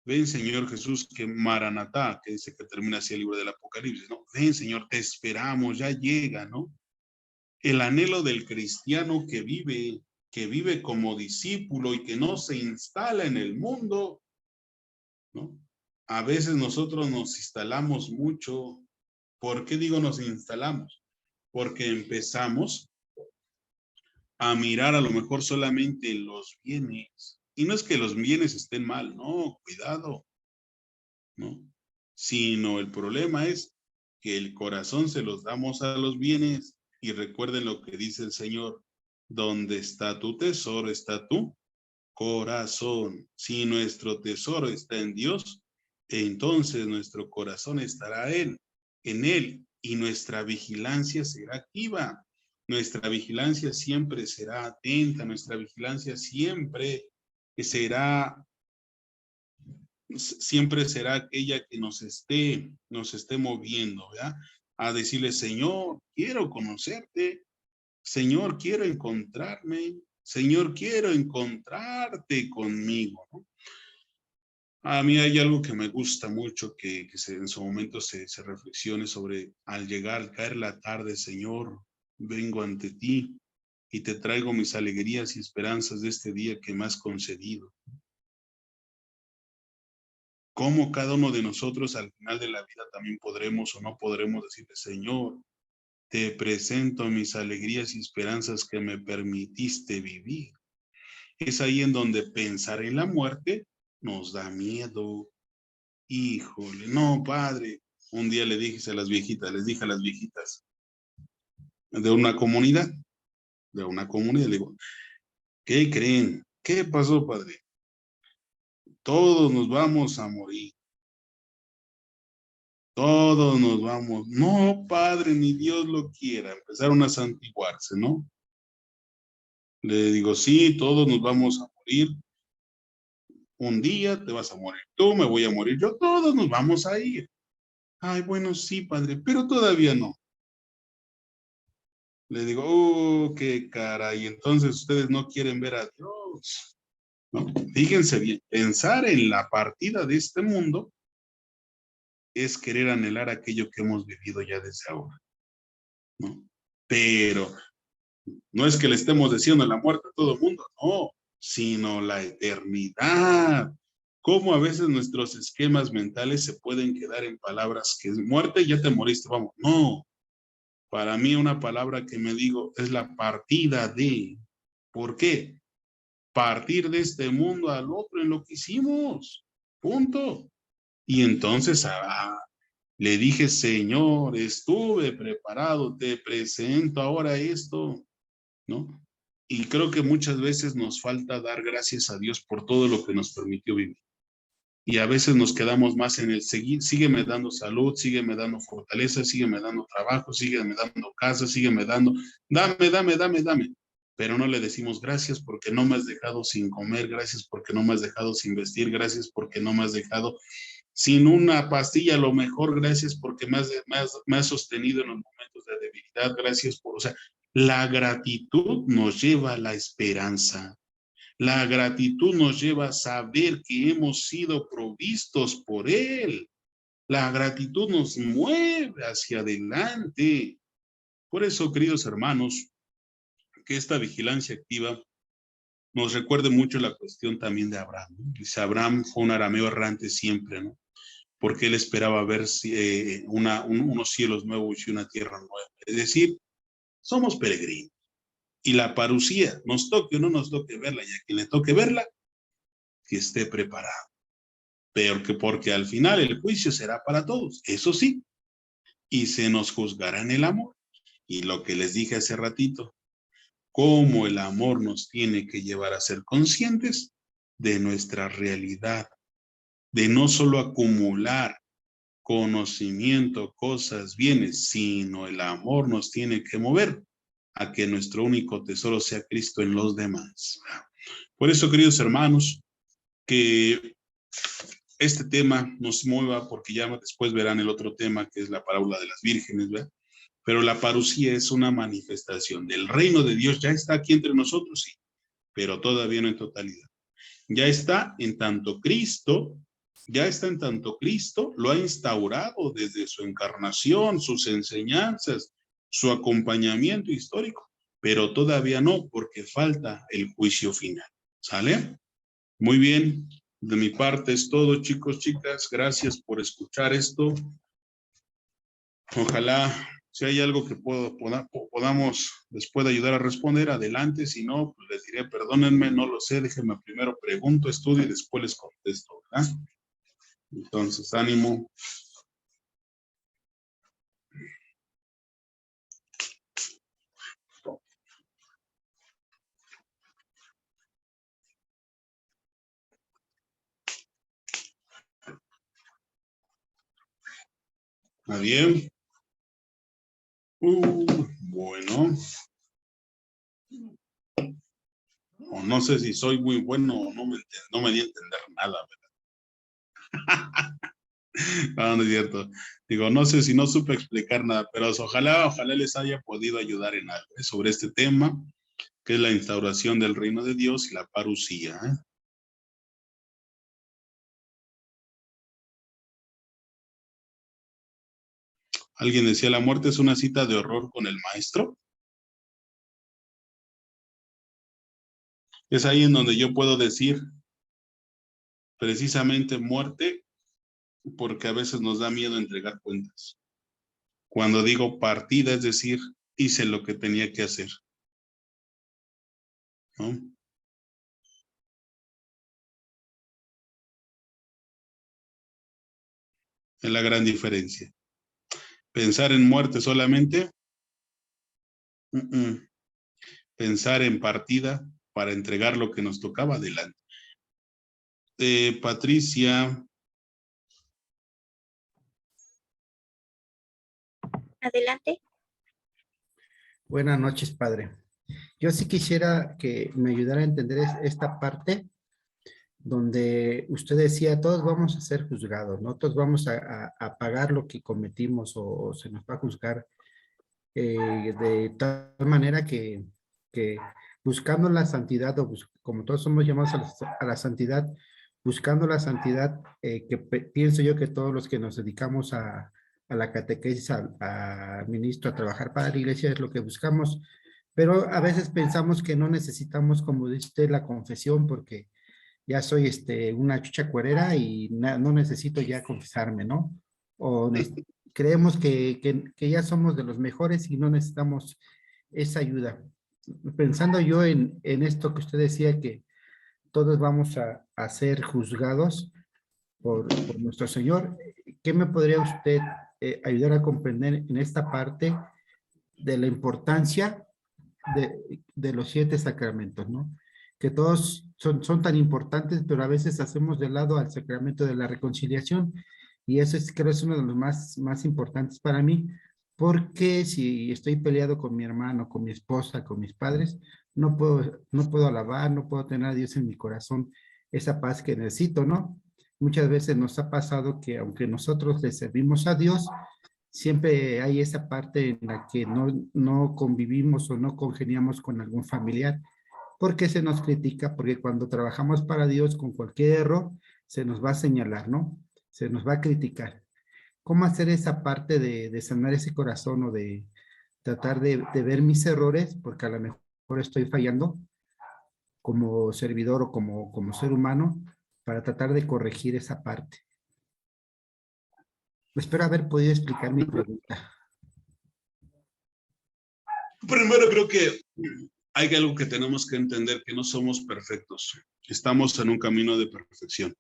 Ven Señor Jesús, que Maranatá, que dice que termina así el libro del Apocalipsis, ¿no? Ven Señor, te esperamos, ya llega, ¿no? El anhelo del cristiano que vive como discípulo y que no se instala en el mundo, ¿no? A veces nosotros nos instalamos mucho. ¿Por qué digo nos instalamos? Porque empezamos a mirar a lo mejor solamente los bienes. Y no es que los bienes estén mal, no, cuidado, ¿no? Sino el problema es que el corazón se los damos a los bienes y recuerden lo que dice el Señor, donde está tu tesoro, está tu corazón. Si nuestro tesoro está en Dios, entonces nuestro corazón estará en Él y nuestra vigilancia será activa. Nuestra vigilancia siempre será atenta, nuestra vigilancia siempre será aquella que nos esté moviendo, ¿verdad? A decirle, Señor, quiero conocerte, Señor, quiero encontrarme, Señor, quiero encontrarte conmigo, ¿no? A mí hay algo que me gusta mucho, que en su momento se reflexione sobre, al caer la tarde, Señor, vengo ante ti y te traigo mis alegrías y esperanzas de este día que me has concedido. Cómo cada uno de nosotros al final de la vida también podremos o no podremos decirle, Señor, te presento mis alegrías y esperanzas que me permitiste vivir. Es ahí en donde pensar en la muerte nos da miedo. Híjole, no, padre. Un día les dije a las viejitas de una comunidad, le digo, ¿qué creen? ¿Qué pasó, padre? Todos nos vamos a morir. Todos nos vamos. No, padre, ni Dios lo quiera. Empezaron a santiguarse, ¿no? Le digo, sí, todos nos vamos a morir. Un día te vas a morir tú, me voy a morir yo, todos nos vamos a ir. Ay, bueno, sí, padre, pero todavía no. Le digo, oh, qué caray, entonces ustedes no quieren ver a Dios, ¿no? Fíjense bien, pensar en la partida de este mundo es querer anhelar aquello que hemos vivido ya desde ahora, ¿no? Pero no es que le estemos diciendo la muerte a todo el mundo, no, sino la eternidad. Cómo a veces nuestros esquemas mentales se pueden quedar en palabras que es muerte, ya te moriste, vamos. No, para mí una palabra que me digo es la partida de. ¿Por qué? Partir de este mundo al otro en lo que hicimos. Punto. Y entonces le dije, Señor, estuve preparado, te presento ahora esto, ¿no? Y creo que muchas veces nos falta dar gracias a Dios por todo lo que nos permitió vivir. Y a veces nos quedamos más en el seguir, sígueme dando salud, sígueme dando fortaleza, sígueme dando trabajo, sígueme dando casa, sígueme dando, dame. Pero no le decimos gracias porque no me has dejado sin comer, gracias porque no me has dejado sin vestir, gracias porque no me has dejado sin una pastilla, a lo mejor gracias porque me has sostenido en los momentos de debilidad, gracias por, o sea, la gratitud nos lleva a la esperanza. La gratitud nos lleva a saber que hemos sido provistos por Él. La gratitud nos mueve hacia adelante. Por eso, queridos hermanos, que esta vigilancia activa nos recuerde mucho la cuestión también de Abraham, ¿no? Dice, Abraham fue un arameo errante siempre, ¿no? Porque él esperaba ver unos cielos nuevos y una tierra nueva. Es decir, somos peregrinos. Y la parucía, nos toque o no nos toque verla, y a quien le toque verla, que esté preparado. Pero porque al final el juicio será para todos, eso sí, y se nos juzgará en el amor. Y lo que les dije hace ratito, cómo el amor nos tiene que llevar a ser conscientes de nuestra realidad, de no solo acumular conocimiento, cosas, bienes, sino el amor nos tiene que mover a que nuestro único tesoro sea Cristo en los demás. Por eso, queridos hermanos, que este tema nos mueva, porque ya después verán el otro tema, que es la parábola de las vírgenes, ¿verdad? Pero la parucía es una manifestación del reino de Dios, ya está aquí entre nosotros, sí, pero todavía no en totalidad. Ya está en tanto Cristo lo ha instaurado desde su encarnación, sus enseñanzas, su acompañamiento histórico, pero todavía no, porque falta el juicio final. ¿Sale? Muy bien, de mi parte es todo, chicos, chicas, gracias por escuchar esto. Ojalá, si hay algo que podamos les pueda ayudar a responder, adelante, si no, pues les diré, perdónenme, no lo sé, déjenme primero pregunto, estudio y después les contesto, ¿verdad? Entonces, ánimo. ¿Está bien? Bueno. O no sé si soy muy bueno o no me di a entender nada, ¿verdad? No, no es cierto. Digo, no sé si no supe explicar nada, pero ojalá les haya podido ayudar en algo sobre este tema, que es la instauración del reino de Dios y la parucía, ¿eh? Alguien decía, la muerte es una cita de horror con el maestro. Es ahí en donde yo puedo decir, precisamente muerte, porque a veces nos da miedo entregar cuentas. Cuando digo partida, es decir, hice lo que tenía que hacer, ¿no? Es la gran diferencia. Pensar en muerte solamente, pensar en partida para entregar lo que nos tocaba adelante. Patricia. Adelante. Buenas noches, padre. Yo sí quisiera que me ayudara a entender esta parte donde usted decía, todos vamos a ser juzgados, ¿no? Todos vamos a pagar lo que cometimos o se nos va a juzgar de tal manera que buscando la santidad, como todos somos llamados a la santidad, buscando la santidad, pienso yo que todos los que nos dedicamos a la catequesis, al ministro, a trabajar para la iglesia, es lo que buscamos. Pero a veces pensamos que no necesitamos, como dice usted, la confesión, porque ya soy una chucha cuerera y no necesito ya confesarme, ¿no? O creemos que ya somos de los mejores y no necesitamos esa ayuda. Pensando yo en esto que usted decía, que todos vamos a ser juzgados por nuestro Señor, ¿qué me podría usted ayudar a comprender en esta parte de la importancia de los 7 sacramentos, ¿no? Que todos son tan importantes, pero a veces hacemos de lado al sacramento de la reconciliación, y eso creo es uno de los más importantes para mí, porque si estoy peleado con mi hermano, con mi esposa, con mis padres, no puedo alabar, no puedo tener a Dios en mi corazón, esa paz que necesito, ¿no? Muchas veces nos ha pasado que aunque nosotros le servimos a Dios, siempre hay esa parte en la que no convivimos o no congeniamos con algún familiar, porque se nos critica, porque cuando trabajamos para Dios con cualquier error, se nos va a señalar, ¿no? Se nos va a criticar. ¿Cómo hacer esa parte de sanar ese corazón o de tratar de ver mis errores? Porque a lo mejor mejor estoy fallando como servidor o como ser humano para tratar de corregir esa parte. Espero haber podido explicar mi pregunta. Primero creo que hay algo que tenemos que entender, que no somos perfectos. Estamos en un camino de perfección.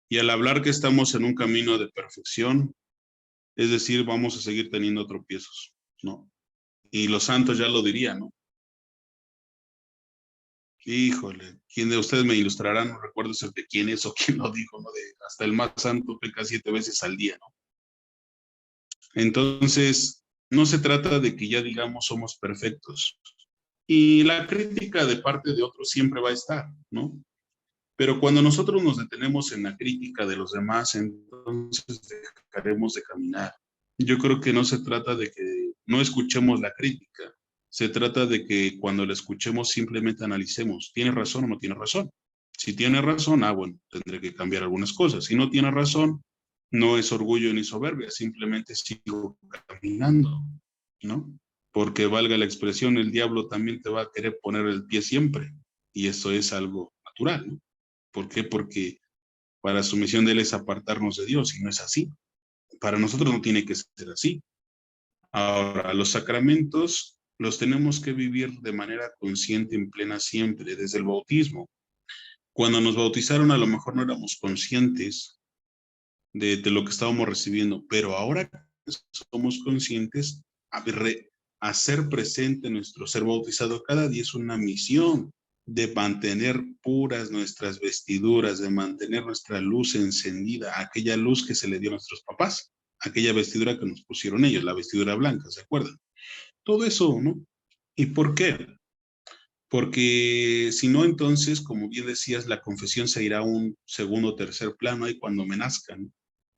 Y al hablar que estamos en un camino de perfección, es decir, vamos a seguir teniendo tropiezos, ¿no? Y los santos ya lo dirían, ¿no? Híjole, ¿quién de ustedes me ilustrará? No recuerdo de quién es o quién lo dijo, ¿no? Hasta el más santo peca 7 veces al día, ¿no? Entonces, no se trata de que ya digamos somos perfectos. Y la crítica de parte de otros siempre va a estar, ¿no? Pero cuando nosotros nos detenemos en la crítica de los demás, entonces dejaremos de caminar. Yo creo que no se trata de que no escuchemos la crítica, se trata de que cuando la escuchemos simplemente analicemos, ¿tiene razón o no tiene razón? Si tiene razón, bueno, tendré que cambiar algunas cosas. Si no tiene razón, no es orgullo ni soberbia, simplemente sigo caminando, ¿no? Porque valga la expresión, el diablo también te va a querer poner el pie siempre, y eso es algo natural, ¿no? ¿Por qué? Porque para su misión de él es apartarnos de Dios, y no es así. Para nosotros no tiene que ser así. Ahora, los sacramentos los tenemos que vivir de manera consciente, en plena siempre, desde el bautismo. Cuando nos bautizaron a lo mejor no éramos conscientes de lo que estábamos recibiendo, pero ahora somos conscientes, hacer presente nuestro ser bautizado cada día es una misión de mantener puras nuestras vestiduras, de mantener nuestra luz encendida, aquella luz que se le dio a nuestros papás, aquella vestidura que nos pusieron ellos, la vestidura blanca, ¿se acuerdan? Todo eso, ¿no? ¿Y por qué? Porque si no, entonces, como bien decías, la confesión se irá a un segundo o tercer plano ahí cuando me nazcan.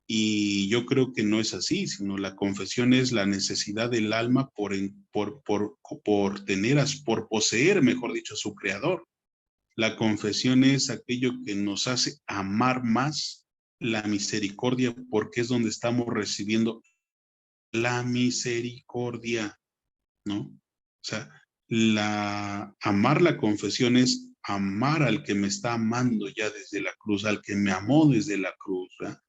Y yo creo que no es así, sino la confesión es la necesidad del alma por poseer, mejor dicho, a su creador. La confesión es aquello que nos hace amar más la misericordia, porque es donde estamos recibiendo la misericordia, ¿no? O sea, amar la confesión es amar al que me está amando ya desde la cruz, al que me amó desde la cruz, ¿verdad?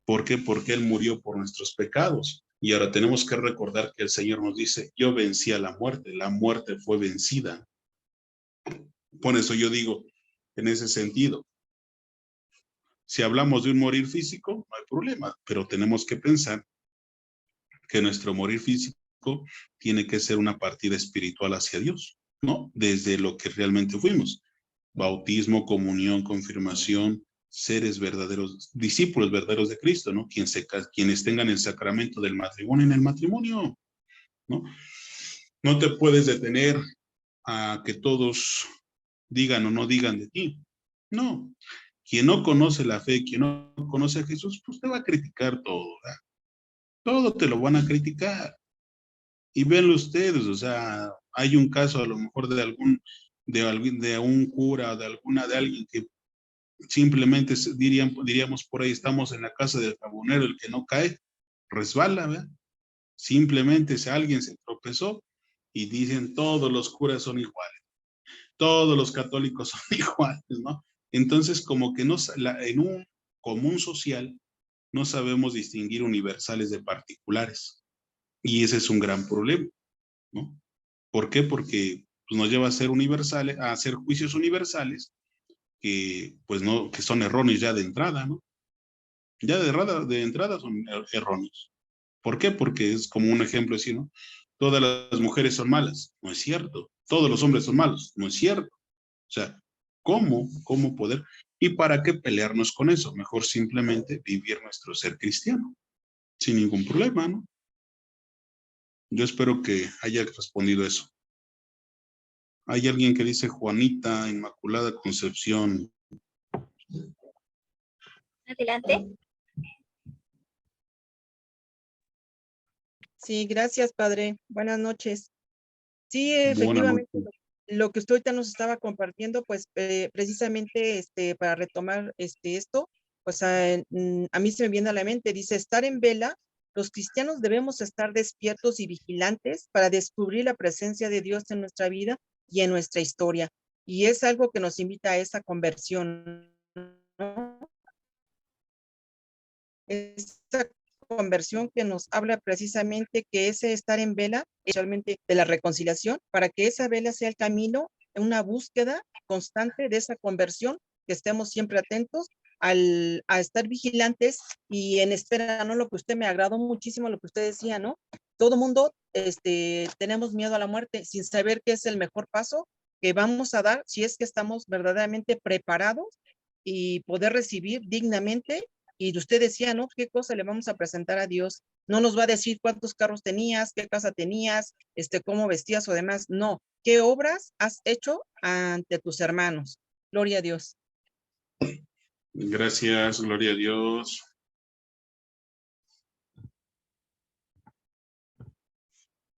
¿Por qué? Porque Él murió por nuestros pecados. Y ahora tenemos que recordar que el Señor nos dice, yo vencí a la muerte fue vencida. Por eso yo digo, en ese sentido, si hablamos de un morir físico, no hay problema, pero tenemos que pensar que nuestro morir físico tiene que ser una partida espiritual hacia Dios, ¿no? Desde lo que realmente fuimos. Bautismo, comunión, confirmación, seres verdaderos, discípulos verdaderos de Cristo, ¿no? Quienes tengan el sacramento del matrimonio en el matrimonio, ¿no? No te puedes detener a que todos digan o no digan de ti. No. Quien no conoce la fe, quien no conoce a Jesús, pues te va a criticar todo, ¿verdad? Todo te lo van a criticar. Y véanlo ustedes, o sea, hay un caso a lo mejor de un cura, de alguien que simplemente diríamos por ahí, estamos en la casa del jabonero, el que no cae, resbala, ¿verdad? Simplemente si alguien se tropezó y dicen todos los curas son iguales, todos los católicos son iguales, ¿no? Entonces como que en un común social no sabemos distinguir universales de particulares, y ese es un gran problema, ¿no? ¿Por qué? Porque pues, nos lleva a ser universales, a hacer juicios universales que pues no, que son erróneos ya de entrada, ¿no? Ya de entrada son erróneos. ¿Por qué? Porque es como un ejemplo así, ¿no? Todas las mujeres son malas, no es cierto. Todos los hombres son malos, no es cierto. O sea, ¿cómo poder? ¿Y para qué pelearnos con eso? Mejor simplemente vivir nuestro ser cristiano, sin ningún problema, ¿no? Yo espero que haya respondido eso. Hay alguien que dice Juanita Inmaculada Concepción. Adelante. Sí, gracias, padre. Buenas noches. Sí, Buenas efectivamente, noches. lo que usted ahorita nos estaba compartiendo, pues precisamente para retomar esto, pues a mí se me viene a la mente, dice, estar en vela los cristianos debemos estar despiertos y vigilantes para descubrir la presencia de Dios en nuestra vida y en nuestra historia. Y es algo que nos invita a esa conversión, ¿no? Esa conversión que nos habla precisamente que ese estar en vela, especialmente de la reconciliación, para que esa vela sea el camino, una búsqueda constante de esa conversión, que estemos siempre atentos a estar vigilantes y en espera, ¿no? Lo que usted me agradó muchísimo, lo que usted decía, ¿no? Todo mundo tenemos miedo a la muerte sin saber qué es el mejor paso que vamos a dar si es que estamos verdaderamente preparados y poder recibir dignamente. Y usted decía, ¿no? ¿Qué cosa le vamos a presentar a Dios? No nos va a decir cuántos carros tenías, qué casa tenías, cómo vestías o demás. No, ¿qué obras has hecho ante tus hermanos? Gloria a Dios. Gracias, gloria a Dios.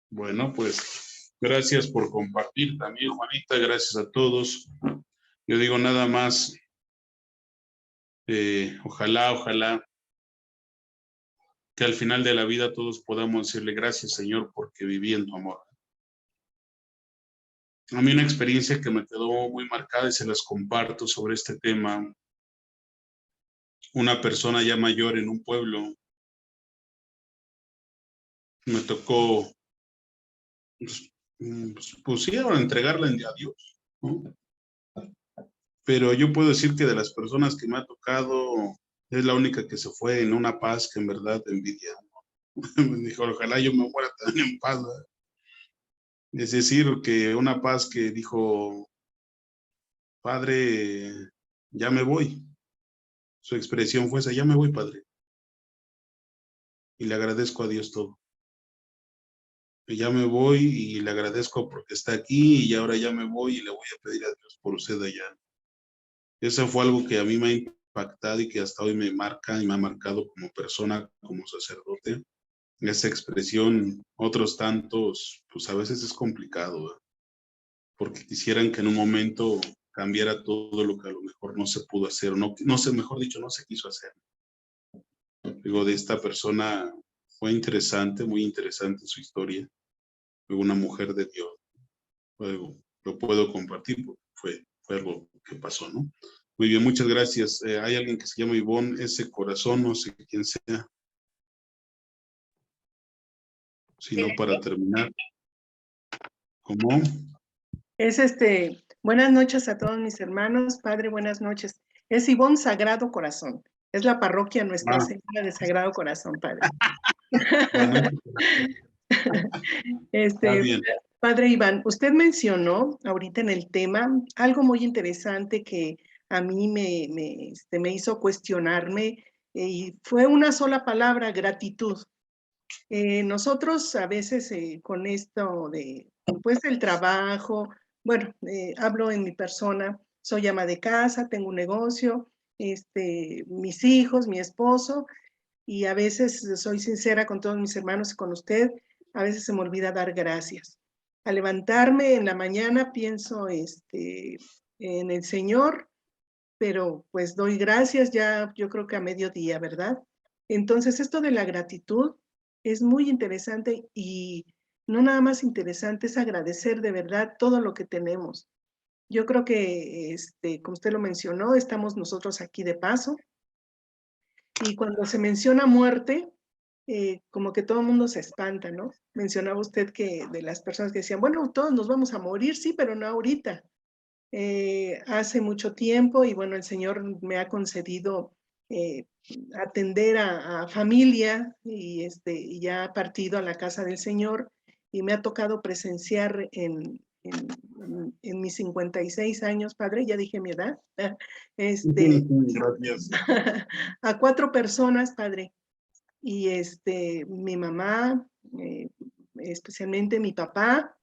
Bueno, pues gracias por compartir también, Juanita. Gracias a todos. Yo digo nada más, ojalá que al final de la vida todos podamos decirle gracias, Señor, porque viví en tu amor. A mí una experiencia que me quedó muy marcada y se las comparto sobre este tema. Una persona ya mayor en un pueblo me tocó, pusieron a entregarla a Dios, ¿no? Pero yo puedo decir que de las personas que me ha tocado, es la única que se fue en una paz que en verdad envidia. Me dijo, ojalá yo me muera también en paz, ¿verdad? Es decir, que una paz que dijo, Padre, ya me voy. Su expresión fue esa, ya me voy, Padre. Y le agradezco a Dios todo. Y ya me voy y le agradezco porque está aquí y ahora ya me voy y le voy a pedir a Dios por usted allá. Eso fue algo que a mí me ha impactado y que hasta hoy me marca y me ha marcado como persona, como sacerdote. Esa expresión, otros tantos, pues a veces es complicado, ¿verdad? Porque quisieran que en un momento cambiara todo lo que a lo mejor no se pudo hacer, no sé, mejor dicho, no se quiso hacer. Digo, de esta persona fue interesante, muy interesante su historia. Fue una mujer de Dios. Lo puedo compartir porque fue algo que pasó, ¿no? Muy bien, muchas gracias. Hay alguien que se llama Ivonne, ese corazón, no sé quién sea. Si no, para terminar. ¿Cómo? Es buenas noches a todos mis hermanos, Padre, buenas noches. Es Ivonne Sagrado Corazón. Es la parroquia Nuestra Señora de Sagrado Corazón, Padre. Bueno, está bien. Padre Iván, usted mencionó ahorita en el tema algo muy interesante que a mí me hizo cuestionarme y fue una sola palabra, gratitud. Nosotros a veces con esto de, pues, el trabajo, bueno, hablo en mi persona, soy ama de casa, tengo un negocio, mis hijos, mi esposo, y a veces soy sincera con todos mis hermanos y con usted, a veces se me olvida dar gracias. Al levantarme en la mañana pienso en el Señor, pero pues doy gracias ya, yo creo que a mediodía, ¿verdad? Entonces esto de la gratitud es muy interesante y no nada más interesante, es agradecer de verdad todo lo que tenemos. Yo creo que, como usted lo mencionó, estamos nosotros aquí de paso y cuando se menciona muerte, como que todo el mundo se espanta, ¿no? Mencionaba usted que de las personas que decían, bueno, todos nos vamos a morir, sí, pero no ahorita. Hace mucho tiempo y bueno, el Señor me ha concedido atender a familia y ya ha partido a la casa del Señor y me ha tocado presenciar en mis 56 años, Padre, ya dije mi edad, Gracias. a 4 personas, Padre, y mi mamá, especialmente mi papá,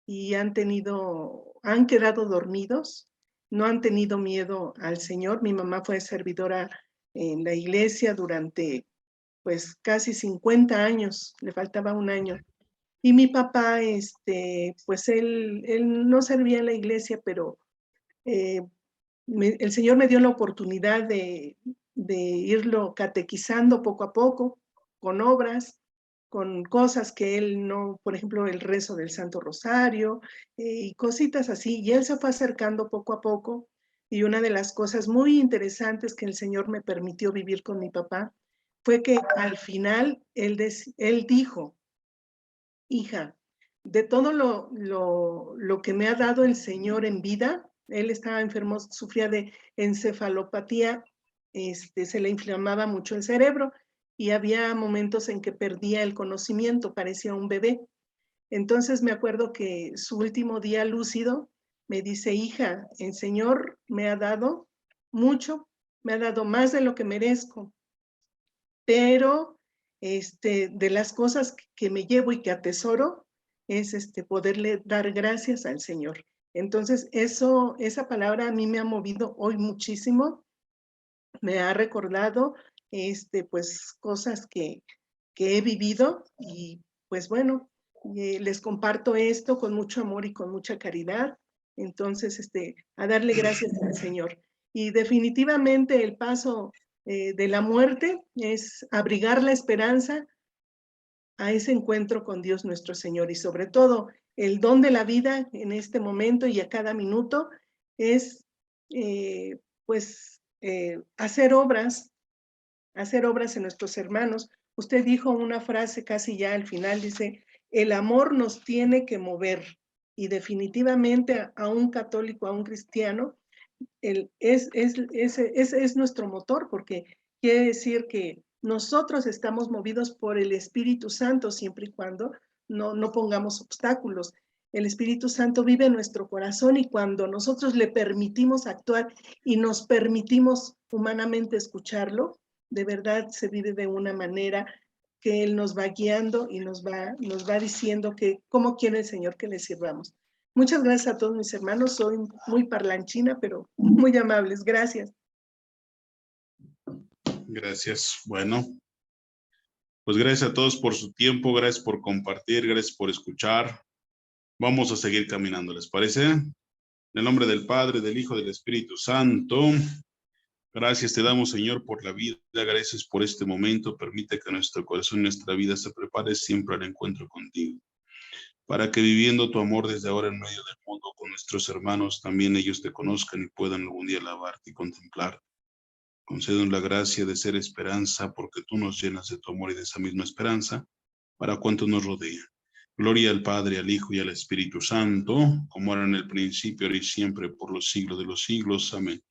y han quedado dormidos, no han tenido miedo al Señor. Mi mamá fue servidora en la iglesia durante pues casi 50 años, le faltaba un año. Y mi papá, pues él no servía en la iglesia, pero el Señor me dio la oportunidad de irlo catequizando poco a poco, con obras, con cosas que él no, por ejemplo, el rezo del Santo Rosario y cositas así. Y él se fue acercando poco a poco. Y una de las cosas muy interesantes que el Señor me permitió vivir con mi papá fue que al final él dijo, hija, de todo lo que me ha dado el Señor en vida, él estaba enfermo, sufría de encefalopatía, se le inflamaba mucho el cerebro y había momentos en que perdía el conocimiento, parecía un bebé. Entonces me acuerdo que su último día lúcido me dice, hija, el Señor me ha dado mucho, me ha dado más de lo que merezco, pero de las cosas que me llevo y que atesoro es poderle dar gracias al Señor. Entonces esa palabra a mí me ha movido hoy muchísimo, me ha recordado pues cosas que he vivido y pues bueno, les comparto esto con mucho amor y con mucha caridad. Entonces, a darle gracias al Señor. Y definitivamente el paso de la muerte es abrigar la esperanza a ese encuentro con Dios nuestro Señor. Y sobre todo, el don de la vida en este momento y a cada minuto es, hacer obras en nuestros hermanos. Usted dijo una frase casi ya al final, dice, el amor nos tiene que mover. Y definitivamente a un católico, a un cristiano, ese es nuestro motor, porque quiere decir que nosotros estamos movidos por el Espíritu Santo siempre y cuando no pongamos obstáculos. El Espíritu Santo vive en nuestro corazón y cuando nosotros le permitimos actuar y nos permitimos humanamente escucharlo, de verdad se vive de una manera que Él nos va guiando y nos va diciendo que cómo quiere el Señor que le sirvamos. Muchas gracias a todos mis hermanos. Soy muy parlanchina, pero muy amables. Gracias. Gracias. Bueno, pues gracias a todos por su tiempo, gracias por compartir, gracias por escuchar. Vamos a seguir caminando, ¿les parece? En el nombre del Padre, del Hijo, del Espíritu Santo. Gracias te damos, Señor, por la vida. Gracias por este momento. Permite que nuestro corazón y nuestra vida se prepare siempre al encuentro contigo, para que viviendo tu amor desde ahora en medio del mundo con nuestros hermanos, también ellos te conozcan y puedan algún día alabarte y contemplar. Concédenos la gracia de ser esperanza, porque tú nos llenas de tu amor y de esa misma esperanza para cuantos nos rodean. Gloria al Padre, al Hijo y al Espíritu Santo, como era en el principio, ahora y siempre, por los siglos de los siglos. Amén.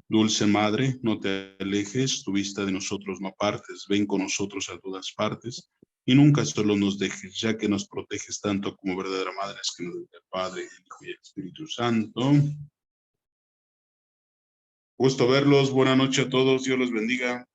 Dulce Madre, no te alejes, tu vista de nosotros no apartes, ven con nosotros a todas partes, y nunca solo nos dejes, ya que nos proteges tanto como verdadera Madre, es que nos dé el Padre, el Hijo y el Espíritu Santo. Gusto verlos, buena noche a todos, Dios los bendiga.